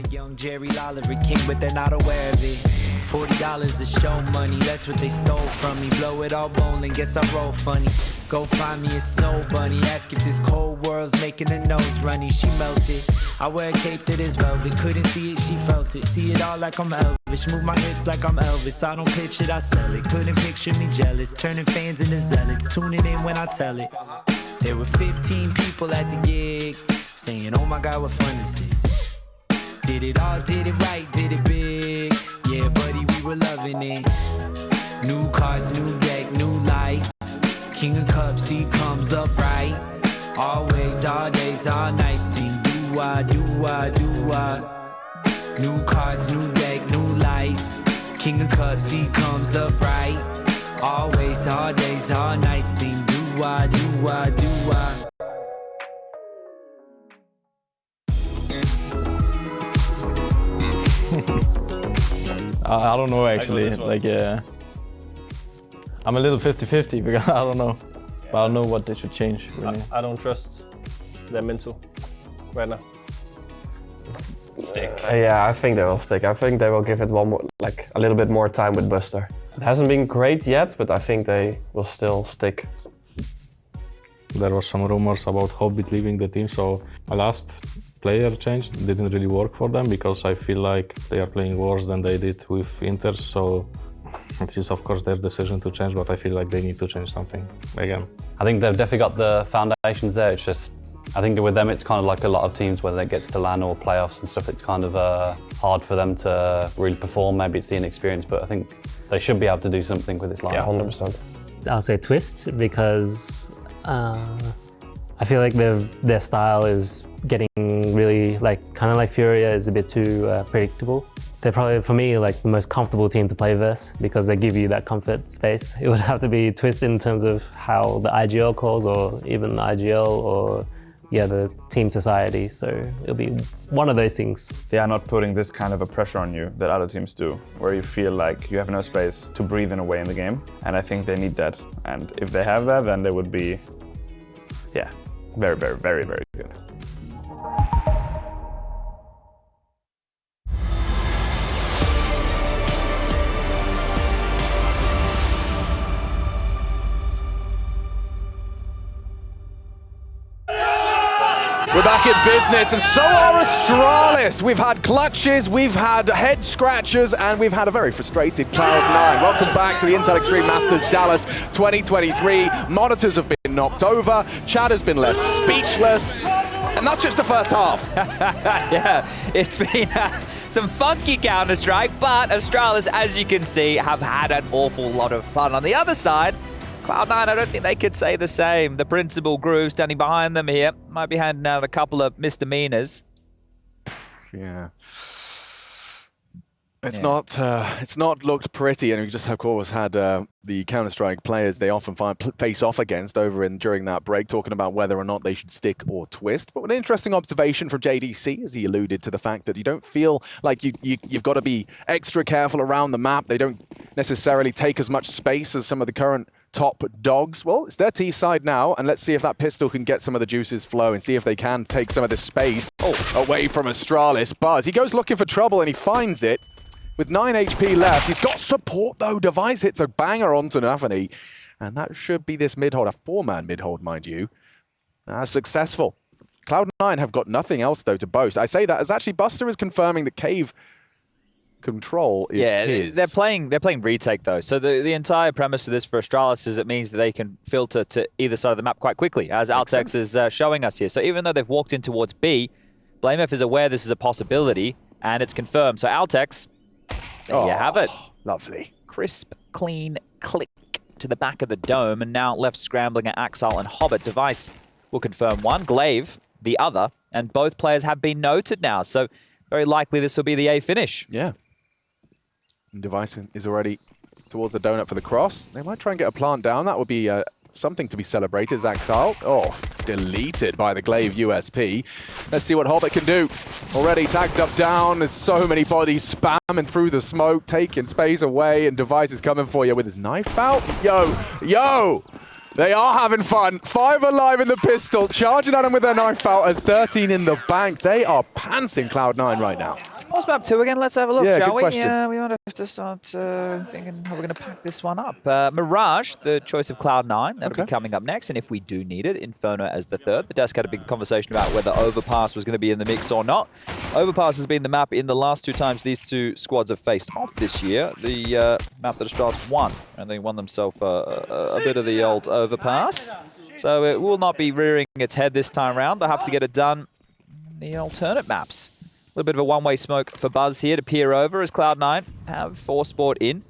Young Jerry Lolliver king, but they're not aware of it. $40 to show money, that's what they stole from me. Blow it all bowling, guess I roll funny. Go find me a snow bunny, ask if this cold world's making her nose runny. She melted, I wear a cape that is velvet. Couldn't see it, she felt it. See it all like I'm Elvis, move my hips like I'm Elvis. I don't pitch it, I sell it. Couldn't picture me jealous, turning fans into zealots. Tuning in when I tell it. There were 15 people at the gig, saying, oh my God, what fun this is. Did it all, did it right, did it big. Yeah, buddy, we were loving it. New cards, new deck, new life. King of Cups, he comes up right. Always, all days, all nights. Sing do-wah, do-wah, do-wah. New cards, new deck, new life. King of Cups, he comes up right. Always, all days, all nights. Sing do-wah, do-wah, do-wah. I don't know actually, like I'm a little 50-50 because I don't know, but I don't know what they should change really. I don't trust their mental right now. Stick. Yeah, I think they will stick. I think they will give it one more, like a little bit more time with Buster. It hasn't been great yet, but I think they will still stick. There was some rumors about Hobbit leaving the team, so my last player change didn't really work for them because I feel like they are playing worse than they did with Inter, so it is of course their decision to change, but I feel like they need to change something again. I think they've definitely got the foundations there. It's just, I think with them it's kind of like a lot of teams whether it gets to LAN or playoffs and stuff, it's kind of hard for them to really perform. Maybe it's the inexperience, but I think they should be able to do something with this lineup. Yeah, 100%. I'll say Twist because I feel like their style is getting really kind of like Furia is a bit too predictable. They're probably, for me, like the most comfortable team to play versus because they give you that comfort space. It would have to be Twist in terms of how the IGL calls or even the IGL or the team society. So it'll be one of those things. They are not putting this kind of a pressure on you that other teams do, where you feel like you have no space to breathe in a way in the game. And I think they need that. And if they have that, then they would be, very, very, very, very good. We're back in business, and so are Astralis. We've had clutches, we've had head scratchers, and we've had a very frustrated Cloud9. Welcome back to the Intel Extreme Masters Dallas 2023. Monitors have been knocked over, Chad has been left speechless, and that's just the first half. Yeah, it's been some funky Counter-Strike, but Astralis, as you can see, have had an awful lot of fun. On the other side, Cloud9, I don't think they could say the same. The principal Groove standing behind them here might be handing out a couple of misdemeanors. Yeah. It's not looked pretty, and we just of course had the Counter-Strike players they often face off against during that break, talking about whether or not they should stick or twist. But an interesting observation from JDC, as he alluded to the fact that you don't feel like you've got to be extra careful around the map. They don't necessarily take as much space as some of the current top dogs. Well, it's their T side now, and let's see if that pistol can get some of the juices flowing, see if they can take some of this space away from Astralis. Buzz, he goes looking for trouble and he finds it. With 9 HP left, he's got support though. Device hits a banger onto Nafany, and that should be this mid-hold, a 4-man mid-hold, mind you. Successful. Cloud9 have got nothing else, though, to boast. I say that as actually Buster is confirming that Cave control is his. They're playing retake, though. So the entire premise of this for Astralis is it means that they can filter to either side of the map quite quickly, as Altex is showing us here. So even though they've walked in towards B, blameF is aware this is a possibility, and it's confirmed. So Altex, there you have it. Lovely. Crisp, clean click to the back of the dome, and now left scrambling at Axile and Hobbit. Device will confirm one, Glaive the other, and both players have been noted now. So very likely this will be the A finish. Yeah. And Device is already towards the donut for the cross. They might try and get a plant down. That would be something to be celebrated. Zaxal, deleted by the Glaive USP. Let's see what Hobbit can do. Already tagged up down. There's so many bodies spamming through the smoke, taking space away, and Device is coming for you with his knife out. Yo! They are having fun. 5 alive in the pistol, charging at him with their knife out as 13 in the bank. They are pantsing Cloud9 right now. What's map 2 again? Let's have a look, Yeah, shall good we? question. We want to start thinking how we're going to pack this one up. Mirage, the choice of Cloud9, that'll be coming up next, and if we do need it, Inferno as the third. The desk had a big conversation about whether Overpass was going to be in the mix or not. Overpass has been the map in the last 2 times these two squads have faced off this year. The map that Astralis won, and they won themselves a bit of the old Overpass. So it will not be rearing its head this time around. They'll have to get it done in the alternate maps. A little bit of a one-way smoke for Buzz here to peer over as Cloud9 have Force Sport in.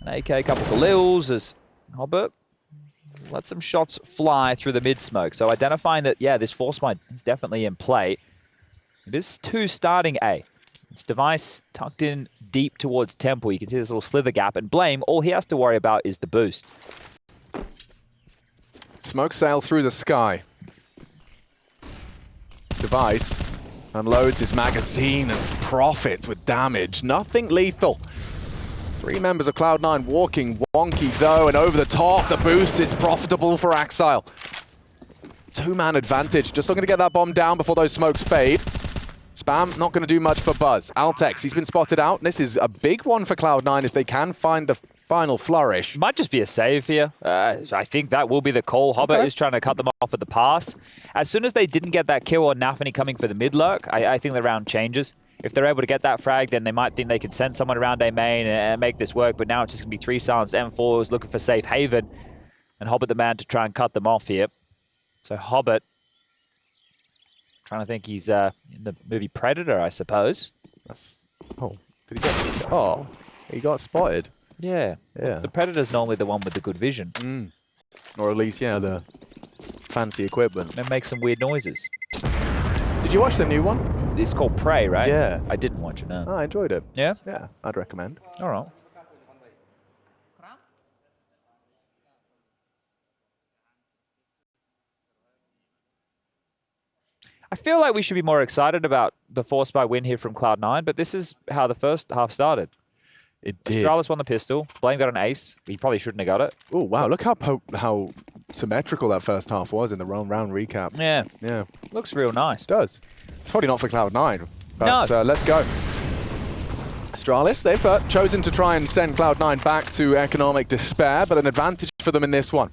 An AK, a couple for Lils as Hobbit let some shots fly through the mid-smoke. So identifying that, yeah, this Force Sport is definitely in play. It is 2 starting A. It's Device tucked in deep towards Temple. You can see this little slither gap. And Blame, all he has to worry about is the boost. Smoke sails through the sky. Device unloads his magazine and profits with damage. Nothing lethal. 3 members of Cloud9 walking wonky though, and over the top, the boost is profitable for Axile. 2-man advantage, just looking to get that bomb down before those smokes fade. Spam, not going to do much for Buzz. Altex, he's been spotted out. This is a big one for Cloud9 if they can find the final flourish. Might just be a save here. I think that will be the call. Hobbit is trying to cut them off at the pass. As soon as they didn't get that kill on Nafany coming for the mid-lurk, I think the round changes. If they're able to get that frag, then they might think they can send someone around A main and make this work, but now it's just going to be 3 silenced M4s looking for safe haven, and Hobbit the man to try and cut them off here. So Hobbit, trying to think he's in the movie Predator, I suppose. That's, did he get, he got spotted. Yeah. The Predator's normally the one with the good vision. Or at least, yeah, the fancy equipment. And make some weird noises. Did you watch the new one? It's called Prey, right? Yeah. I didn't watch it, no. I enjoyed it. Yeah? Yeah, I'd recommend. All right. I feel like we should be more excited about the Force by win here from Cloud9, but this is how the first half started. It did. Astralis won the pistol. Blame got an ace. He probably shouldn't have got it. Oh, wow. Look how symmetrical that first half was in the round recap. Yeah. Yeah. Looks real nice. It does. It's probably not for Cloud9. No. But let's go. Astralis, they've chosen to try and send Cloud9 back to economic despair, but an advantage for them in this one.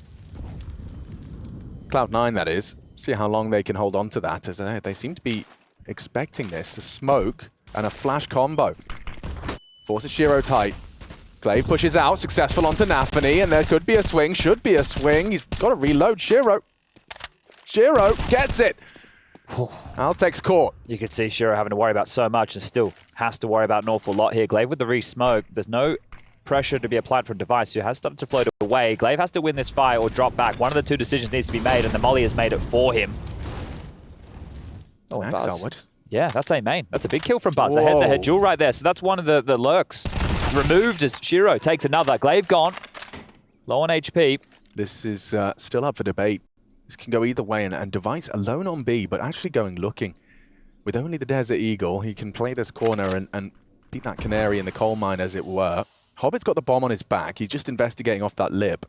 Cloud9, that is. See how long they can hold on to that, as they seem to be expecting this. A smoke and a flash combo. Forces Shiro tight. Glaive pushes out, successful onto Nafany, and there could be a swing, should be a swing. He's got to reload. Shiro gets it. Altex caught. You could see Shiro having to worry about so much and still has to worry about an awful lot here. Glaive with the re-smoke. There's no pressure to be applied from Device, who has started to float away. Glaive has to win this fight or drop back. One of the 2 decisions needs to be made, and the molly has made it for him. Oh, and Buzz. Yeah, that's a main. That's a big kill from Buzz. A head-to-head duel right there. So that's one of the lurks removed as Shiro takes another. Glaive gone. Low on HP. This is still up for debate. This can go either way, and Device alone on B, but actually going looking. With only the Desert Eagle, he can play this corner and beat that canary in the coal mine, as it were. Hobbit's got the bomb on his back. He's just investigating off that lip.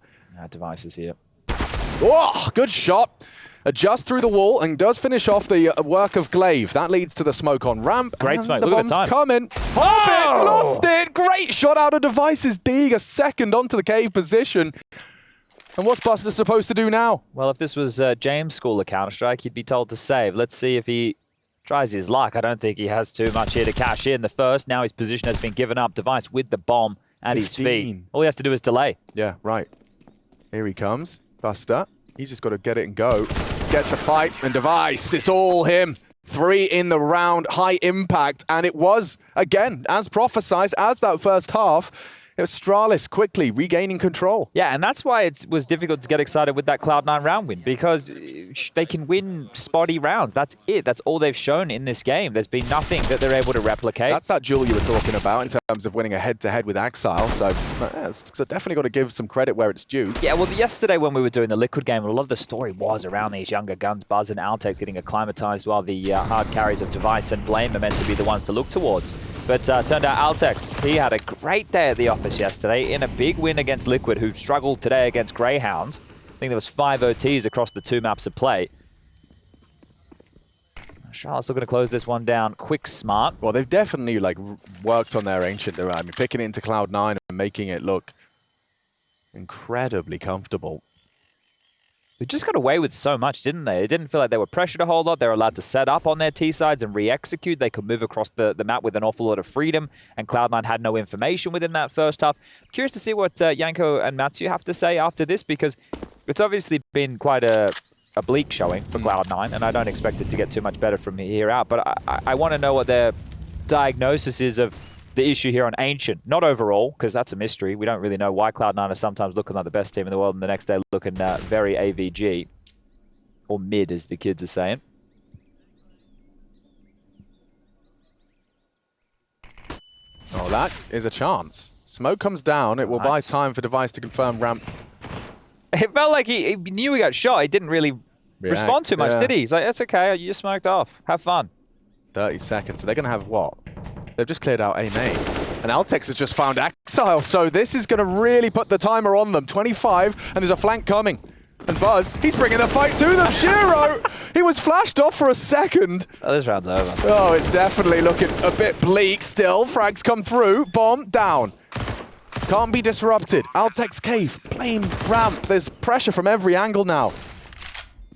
Device is here. Oh, good shot. Adjusts through the wall and does finish off the work of Glaive. That leads to the smoke on ramp. Great smoke. The Look at bomb's the time. coming. Hobbit lost it. Great shot out of Device's Deeg. A second onto the cave position. And what's Buster supposed to do now? Well, if this was James' school of Counter-Strike, he'd be told to save. Let's see if he tries his luck. I don't think he has too much here to cash in. The first, now his position has been given up. Device with the bomb at his feet. All he has to do is delay. Yeah, right. Here he comes. Buster. He's just got to get it and go. Gets the fight, and Device, it's all him. 3 in the round, high impact, and it was, again, as prophesized, as that first half, Astralis quickly regaining control. Yeah, and that's why it was difficult to get excited with that Cloud9 round win, because they can win spotty rounds. That's it. That's all they've shown in this game. There's been nothing that they're able to replicate. That's that duel you were talking about in terms of winning a head-to-head with Exile, so definitely got to give some credit where it's due. Yeah, well, yesterday when we were doing the Liquid game, a lot of the story was around these younger guns, Buzz and Altex getting acclimatized, while the hard carries of Device and Blame are meant to be the ones to look towards. But turned out Altex, he had a great day at the office yesterday in a big win against Liquid, who struggled today against Greyhound. I think there was 5 OTs across the 2 maps of play. Charlotte's looking to close this one down quick, smart. Well, they've definitely worked on their Ancient. I mean, picking it into Cloud9 and making it look incredibly comfortable. They just got away with so much, didn't they? It didn't feel like they were pressured a whole lot. They were allowed to set up on their T-sides and re-execute. They could move across the map with an awful lot of freedom, and Cloud9 had no information within that first half. Curious to see what Yanko and Matsu have to say after this, because it's obviously been quite a bleak showing for Cloud9, and I don't expect it to get too much better from here out. But I want to know what their diagnosis is of the issue here on Ancient. Not overall, because that's a mystery. We don't really know why Cloud9 are sometimes looking like the best team in the world and the next day looking very AVG. Or mid, as the kids are saying. Oh, that is a chance. Smoke comes down. It will buy time for Device to confirm ramp. It felt like he knew he got shot. He didn't really respond too much, did he? He's like, that's okay. You just smoked off. Have fun. 30 seconds. So they're going to have what? They've just cleared out A main. And Altex has just found Exile, so this is going to really put the timer on them. 25, and there's a flank coming. And Buzz, he's bringing the fight to them. Shiro, he was flashed off for a second. Oh, this round's over. Oh, it's definitely looking a bit bleak still. Frags come through. Bomb down. Can't be disrupted. Altex cave, Blame ramp. There's pressure from every angle now.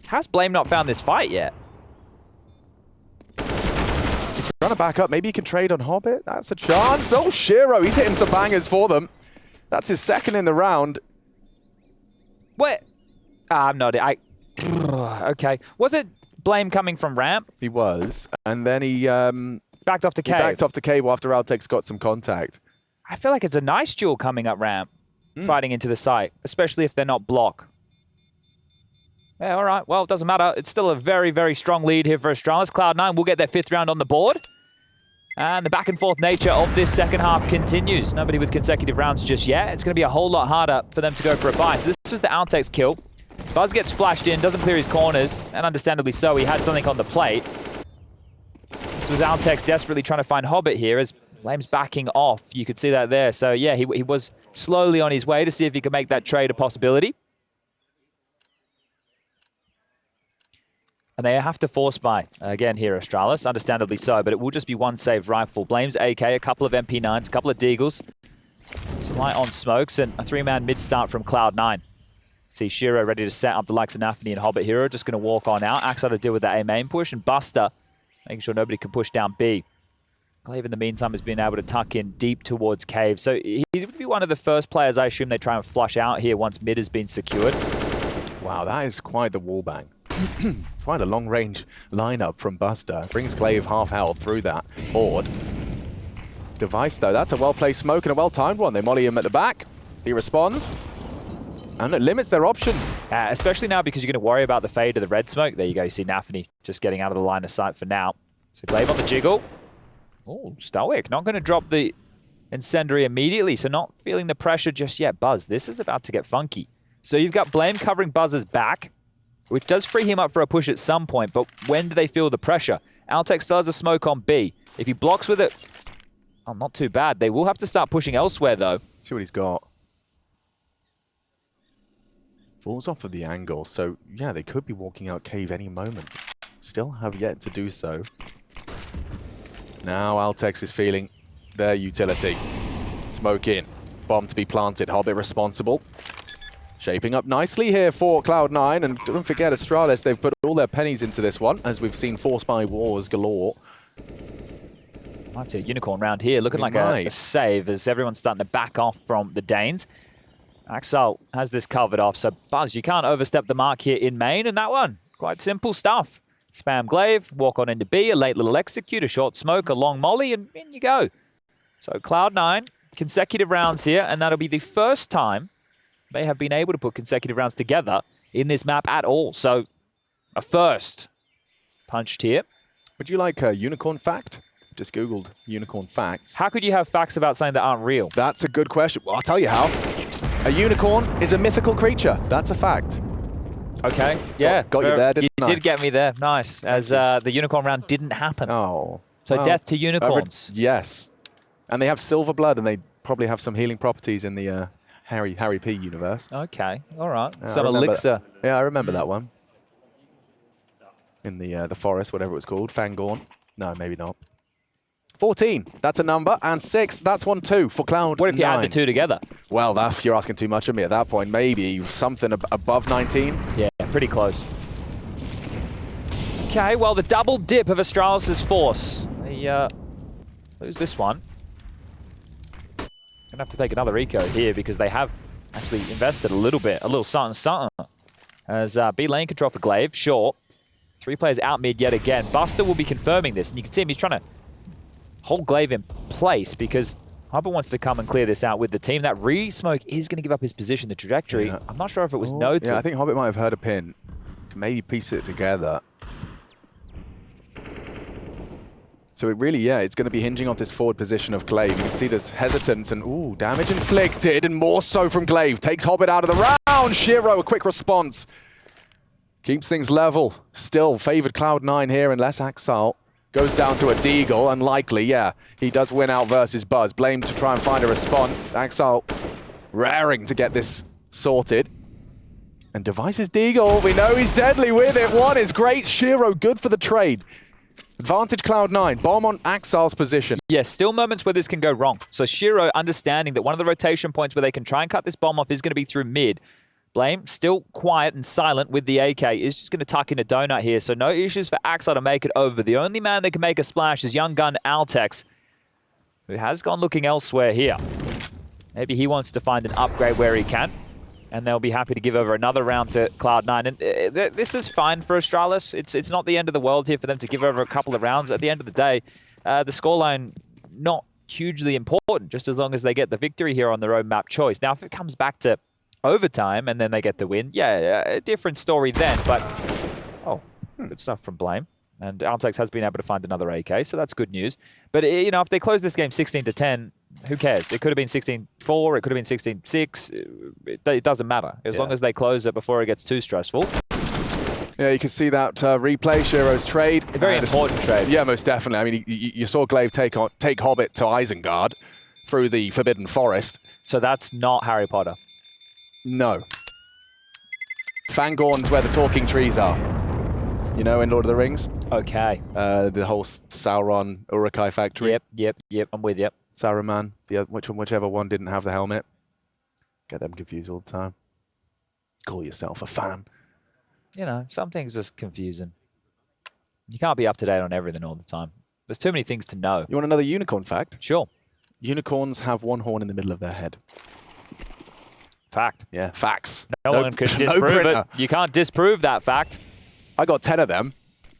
How's Blame not found this fight yet? Trying to back up. Maybe he can trade on Hobbit. That's a chance. Oh, Shiro, he's hitting some bangers for them. That's his second in the round. What? I'm not. Okay. Was it Blame coming from ramp? He was. And then he backed off to cave. He backed off to cave after Altex got some contact. I feel like it's a nice duel coming up ramp, fighting into the site, especially if they're not block. Yeah, all right. Well, it doesn't matter. It's still a very, very strong lead here for Astralis. Cloud9 will get their 5th round on the board. And the back and forth nature of this second half continues. Nobody with consecutive rounds just yet. It's going to be a whole lot harder for them to go for a buy. So this was the Altex kill. Buzz gets flashed in, doesn't clear his corners, and understandably so. He had something on the plate. This was Altex desperately trying to find Hobbit here as Blame's backing off. You could see that there. So yeah, he was slowly on his way to see if he could make that trade a possibility. And they have to force buy again here, Astralis, understandably so, but it will just be one saved rifle. Blame's AK, a couple of MP9s, a couple of Deagles, some light on smokes, and a 3-man mid start from Cloud9. See Shiro ready to set up the likes of Nafany and Hobbit Hero, just going to walk on out. Axel to deal with that A main push, and Buster making sure nobody can push down B. Glaive in the meantime has been able to tuck in deep towards Cave, so he's going to be one of the first players I assume they try and flush out here once mid has been secured. Wow, that is quite the wallbang. Quite a long-range lineup from Buster. Brings Glaive half health through that board. Device, though, that's a well-placed smoke and a well-timed one. They molly him at the back. He responds. And it limits their options. Especially now because you're going to worry about the fade of the red smoke. There you go. You see Nafany just getting out of the line of sight for now. So Glaive on the jiggle. Oh, Stoic not going to drop the incendiary immediately, so not feeling the pressure just yet. Buzz, this is about to get funky. So you've got Blame covering Buzz's back, which does free him up for a push at some point, but when do they feel the pressure? Altex still has a smoke on B. If he blocks with it, oh, not too bad. They will have to start pushing elsewhere, though. See what he's got. Falls off of the angle, so yeah, they could be walking out cave any moment. Still have yet to do so. Now Altex is feeling their utility. Smoke in. Bomb to be planted. Hobbit responsible. Shaping up nicely here for Cloud9, and don't forget Astralis, they've put all their pennies into this one, as we've seen force by wars galore. Might see a unicorn round here, looking like a save as everyone's starting to back off from the Danes. Axel has this covered off, so Buzz, you can't overstep the mark here in main, and that one, quite simple stuff. Spam Glaive, walk on into B, a late little execute, a short smoke, a long molly, and in you go. So Cloud9, consecutive rounds here, and that'll be the first time they have been able to put consecutive rounds together in this map at all. So a first punched here. Would you like a unicorn fact? Just Googled unicorn facts. How could you have facts about something that aren't real? That's a good question. Well, I'll tell you how. A unicorn is a mythical creature. That's a fact. Okay, yeah. Got you there, didn't I? You did get me there. Nice. As the unicorn round didn't happen. Oh. So well, death to unicorns. Yes. And they have silver blood, and they probably have some healing properties in the Harry P universe. Okay, all right. Yeah, Some elixir. Yeah, I remember that one. In the forest, whatever it was called. Fangorn. No, maybe not. 14, that's a number, and 6, that's 1 2 for Cloud9. What if you add the two together? Well, you're asking too much of me at that point. Maybe something above 19. Yeah, pretty close. Okay, well, the double dip of Astralis' force. They lose this one. Gonna have to take another eco here because they have actually invested a little bit, a little something. As B lane control for Glaive, short. 3 players out mid yet again. Buster will be confirming this, and you can see him, he's trying to hold Glaive in place because Hubba wants to come and clear this out with the team. That re-smoke is going to give up his position, the trajectory. Yeah. I'm not sure if it was noted. Yeah, I think Hobbit might have heard a pin. Maybe piece it together. So it really, it's going to be hinging off this forward position of Glaive. You can see there's hesitance and, ooh, damage inflicted, and more so from Glaive. Takes Hobbit out of the round. Shiro, a quick response. Keeps things level. Still favored Cloud9 here, unless Axel goes down to a Deagle. Unlikely, he does win out versus Buzz. Blame to try and find a response. Axel raring to get this sorted. And devices Deagle. We know he's deadly with it. One is great. Shiro, good for the trade. Advantage Cloud9. Bomb on Axel's position. Yes, still moments where this can go wrong. So Shiro understanding that one of the rotation points where they can try and cut this bomb off is going to be through mid. Blame, still quiet and silent with the AK, is just going to tuck in a donut here, so no issues for Axel to make it over. The only man that can make a splash is young gun Altex, who has gone looking elsewhere here. Maybe he wants to find an upgrade where he can, and they'll be happy to give over another round to Cloud9. And this is fine for Astralis. It's not the end of the world here for them to give over a couple of rounds. At the end of the day, the scoreline not hugely important, just as long as they get the victory here on their own map choice. Now, if it comes back to overtime and then they get the win, a different story then, but good stuff from Blame, and Altex has been able to find another AK, so that's good news. But you know, if they close this game 16-10, who cares? It could have been 16-4, it could have been 16-6, it doesn't matter as long as they close it before it gets too stressful. Yeah, you can see that replay, Shiro's trade. A very important trade. Yeah, most definitely. I mean, you saw Glaive take Hobbit to Isengard through the Forbidden Forest. So that's not Harry Potter. No. Fangorn's where the talking trees are. You know, in Lord of the Rings? Okay. The whole Sauron Uruk-hai factory. Yep, I'm with you. Saruman, whichever one didn't have the helmet. Get them confused all the time. Call yourself a fan. You know, some things are confusing. You can't be up to date on everything all the time. There's too many things to know. You want another unicorn fact? Sure. Unicorns have one horn in the middle of their head. Fact. Yeah, facts. No one can disprove it. You can't disprove that fact. I got 10 of them.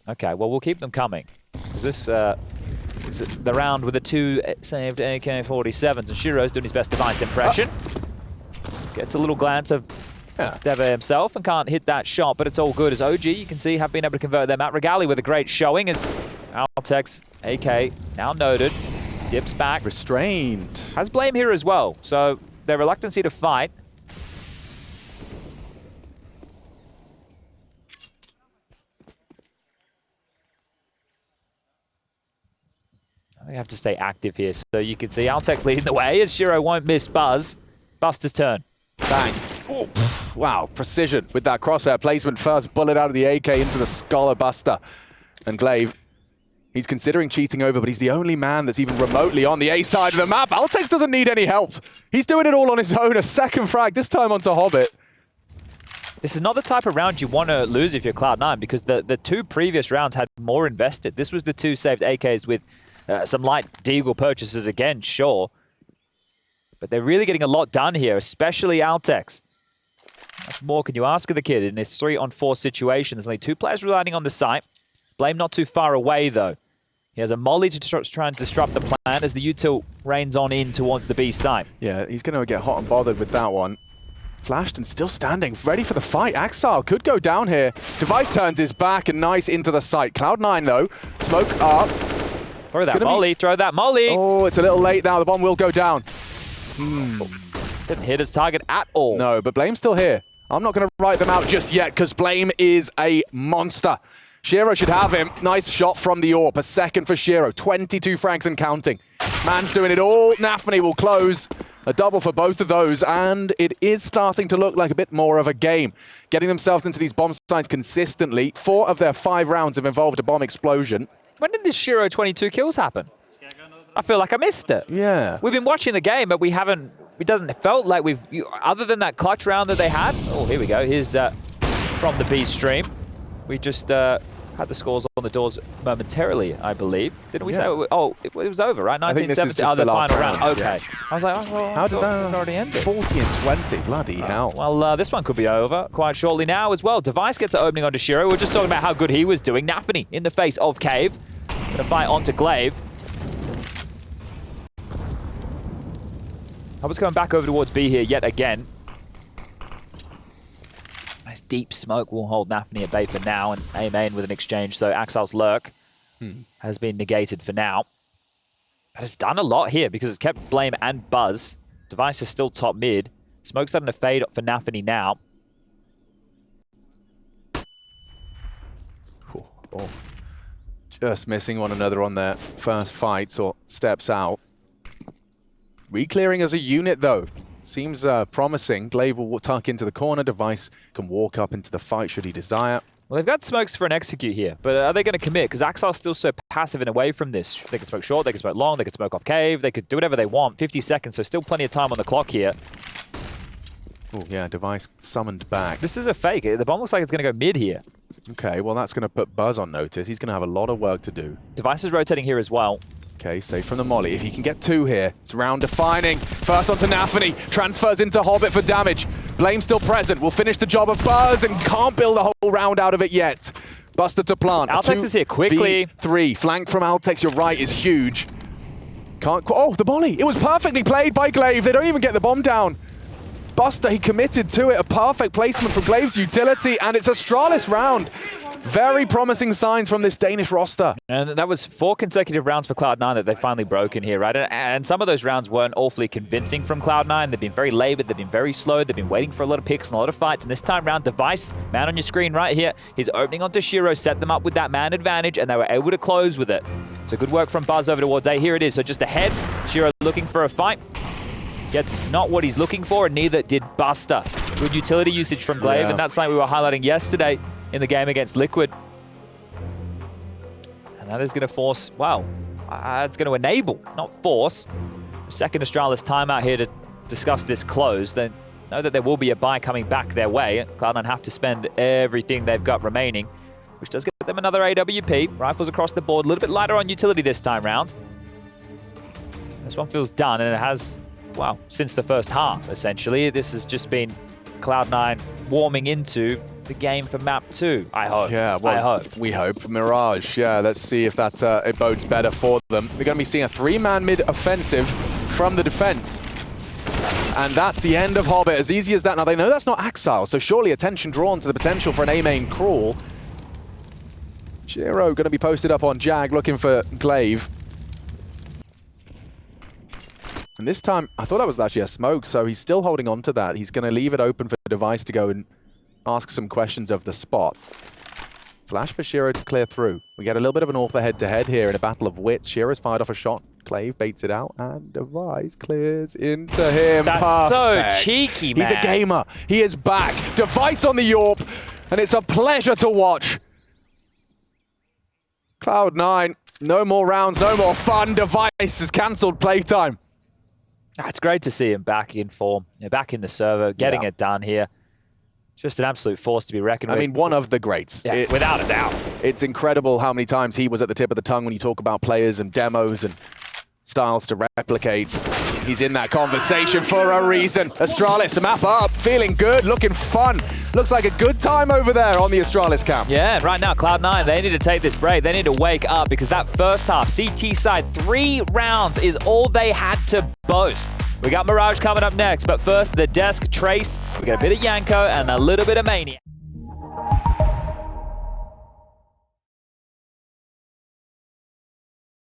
Okay, well, we'll keep them coming. This is the round with the 2 saved AK-47s, and Shiro's doing his best device impression. Gets a little glance of Deva himself and can't hit that shot, but it's all good as OG, you can see, have been able to convert them out. Regali with a great showing as Altex AK now noted. Dips back. Restrained. Has Blame here as well, so their reluctancy to fight. We have to stay active here, so you can see Altex leading the way as Shiro won't miss Buzz. Buster's turn. Bang. Ooh, wow, precision with that crosshair placement. First bullet out of the AK into the skull of Buster. And Glaive, he's considering cheating over, but he's the only man that's even remotely on the A side of the map. Altex doesn't need any help. He's doing it all on his own. A second frag, this time onto Hobbit. This is not the type of round you want to lose if you're Cloud9, because the two previous rounds had more invested. This was the two saved AKs with some light Deagle purchases again, sure. But they're really getting a lot done here, especially Altex. What more can you ask of the kid in this 3-on-4 situation? There's only 2 players relying on the site. Blame not too far away, though. He has a molly to try and disrupt the plan as the util rains on in towards the B site. Yeah, he's going to get hot and bothered with that one. Flashed and still standing, ready for the fight. Axile could go down here. Device turns his back and nice into the site. Cloud9 though, smoke up. Throw that molly, throw that molly. Oh, it's a little late now. The bomb will go down. Didn't hit his target at all. No, but Blame's still here. I'm not going to write them out just yet because Blame is a monster. Shiro should have him. Nice shot from the AWP. A second for Shiro. 22 frags and counting. Man's doing it all. Nafany will close. A double for both of those, and it is starting to look like a bit more of a game. Getting themselves into these bomb sites consistently. 4 of their 5 rounds have involved a bomb explosion. When did this Shiro 22 kills happen? I feel like I missed it. Yeah. We've been watching the game, but we haven't, it doesn't felt like we've, other than that clutch round that they had. Oh, here we go. Here's from the B stream. We just had the scores on the doors momentarily, I believe. Didn't we say? Oh, it was over, right? 1970. The final round. Okay. Yeah. I was like, oh, well, how did that already end? 40 and 20. Bloody hell. Well, this one could be over quite shortly now as well. Device gets an opening onto Shiro. We're just talking about how good he was doing. Nafany in the face of Cave. Gonna fight onto Glaive. Hubbard's coming back over towards B here yet again. Nice deep smoke will hold Nafany at bay for now, and A main with an exchange, so Axile's lurk has been negated for now. But it's done a lot here because it's kept Blame and Buzz. Device is still top mid. Smoke's starting to fade for Nafany now. Oh. Just missing one another on their first fights or steps out. Re-clearing as a unit, though. Seems promising. Glaive will tuck into the corner. Device can walk up into the fight should he desire. Well, they've got smokes for an execute here, but are they going to commit? Because Axile's still so passive and away from this. They can smoke short, they can smoke long, they can smoke off Cave, they could do whatever they want. 50 seconds, so still plenty of time on the clock here. Oh, yeah, Device summoned back. This is a fake. The bomb looks like it's going to go mid here. Okay, well, that's going to put Buzz on notice. He's going to have a lot of work to do. Device is rotating here as well. Okay, safe from the molly. If he can get 2 here, it's round defining. First onto Nafany, transfers into Hobbit for damage. Blame still present, will finish the job of Buzz and can't build a whole round out of it yet. Buster to plant. Altex is here quickly. 3, flank from Altex, you're right, is huge. Can't, oh, the volley. It was perfectly played by Glaive. They don't even get the bomb down. Buster, he committed to it. A perfect placement from Glaive's utility, and it's Astralis round. Very promising signs from this Danish roster. And that was 4 consecutive rounds for Cloud9 that they finally broken here, right? And some of those rounds weren't awfully convincing from Cloud9. They've been very labored, they've been very slow, they've been waiting for a lot of picks and a lot of fights. And this time round, Device, man on your screen right here, his opening onto Shiro set them up with that man advantage, and they were able to close with it. So good work from Buzz over towards A. Here it is, so just ahead. Shiro looking for a fight. Gets not what he's looking for, and neither did Buster. Good utility usage from Glaive, and that's something we were highlighting yesterday in the game against Liquid. And that is going to force, well, it's going to enable, not force, a second Astralis timeout here to discuss this close. They know that there will be a buy coming back their way. Cloud9 have to spend everything they've got remaining, which does get them another AWP. Rifles across the board, a little bit lighter on utility this time round. This one feels done, and it has, well, since the first half, essentially. This has just been Cloud9 warming into the game for map 2, I hope. Yeah, well, I hope. We hope. Mirage, yeah, let's see if that it bodes better for them. We're going to be seeing a 3-man mid offensive from the defense. And that's the end of Hobbit, as easy as that. Now, they know that's not Axile, so surely attention drawn to the potential for an A-main crawl. Shiro going to be posted up on Jag, looking for Glaive. And this time, I thought that was actually a smoke, so he's still holding on to that. He's going to leave it open for Device to go and ask some questions of the spot. Flash for Shiro to clear through. We get a little bit of an AWP head-to-head here in a battle of wits. Shiro's fired off a shot. Glaive baits it out, and Device clears into him. That's perfect. So cheeky, man. He's a gamer. He is back. Device on the AWP, and it's a pleasure to watch. Cloud9, no more rounds, no more fun. Device has cancelled playtime. It's great to see him back in form, back in the server, getting it done here. Just an absolute force to be reckoned with. I mean, one of the greats. Yeah, without a doubt. It's incredible how many times he was at the tip of the tongue when you talk about players and demos and styles to replicate. He's in that conversation for a reason. Astralis, map up, feeling good, looking fun. Looks like a good time over there on the Astralis camp. Yeah, right now, Cloud9, they need to take this break. They need to wake up because that first half, CT side, 3 rounds is all they had to boast. We got Mirage coming up next, but first, the desk, Trace. We got a bit of Yanko and a little bit of Mania.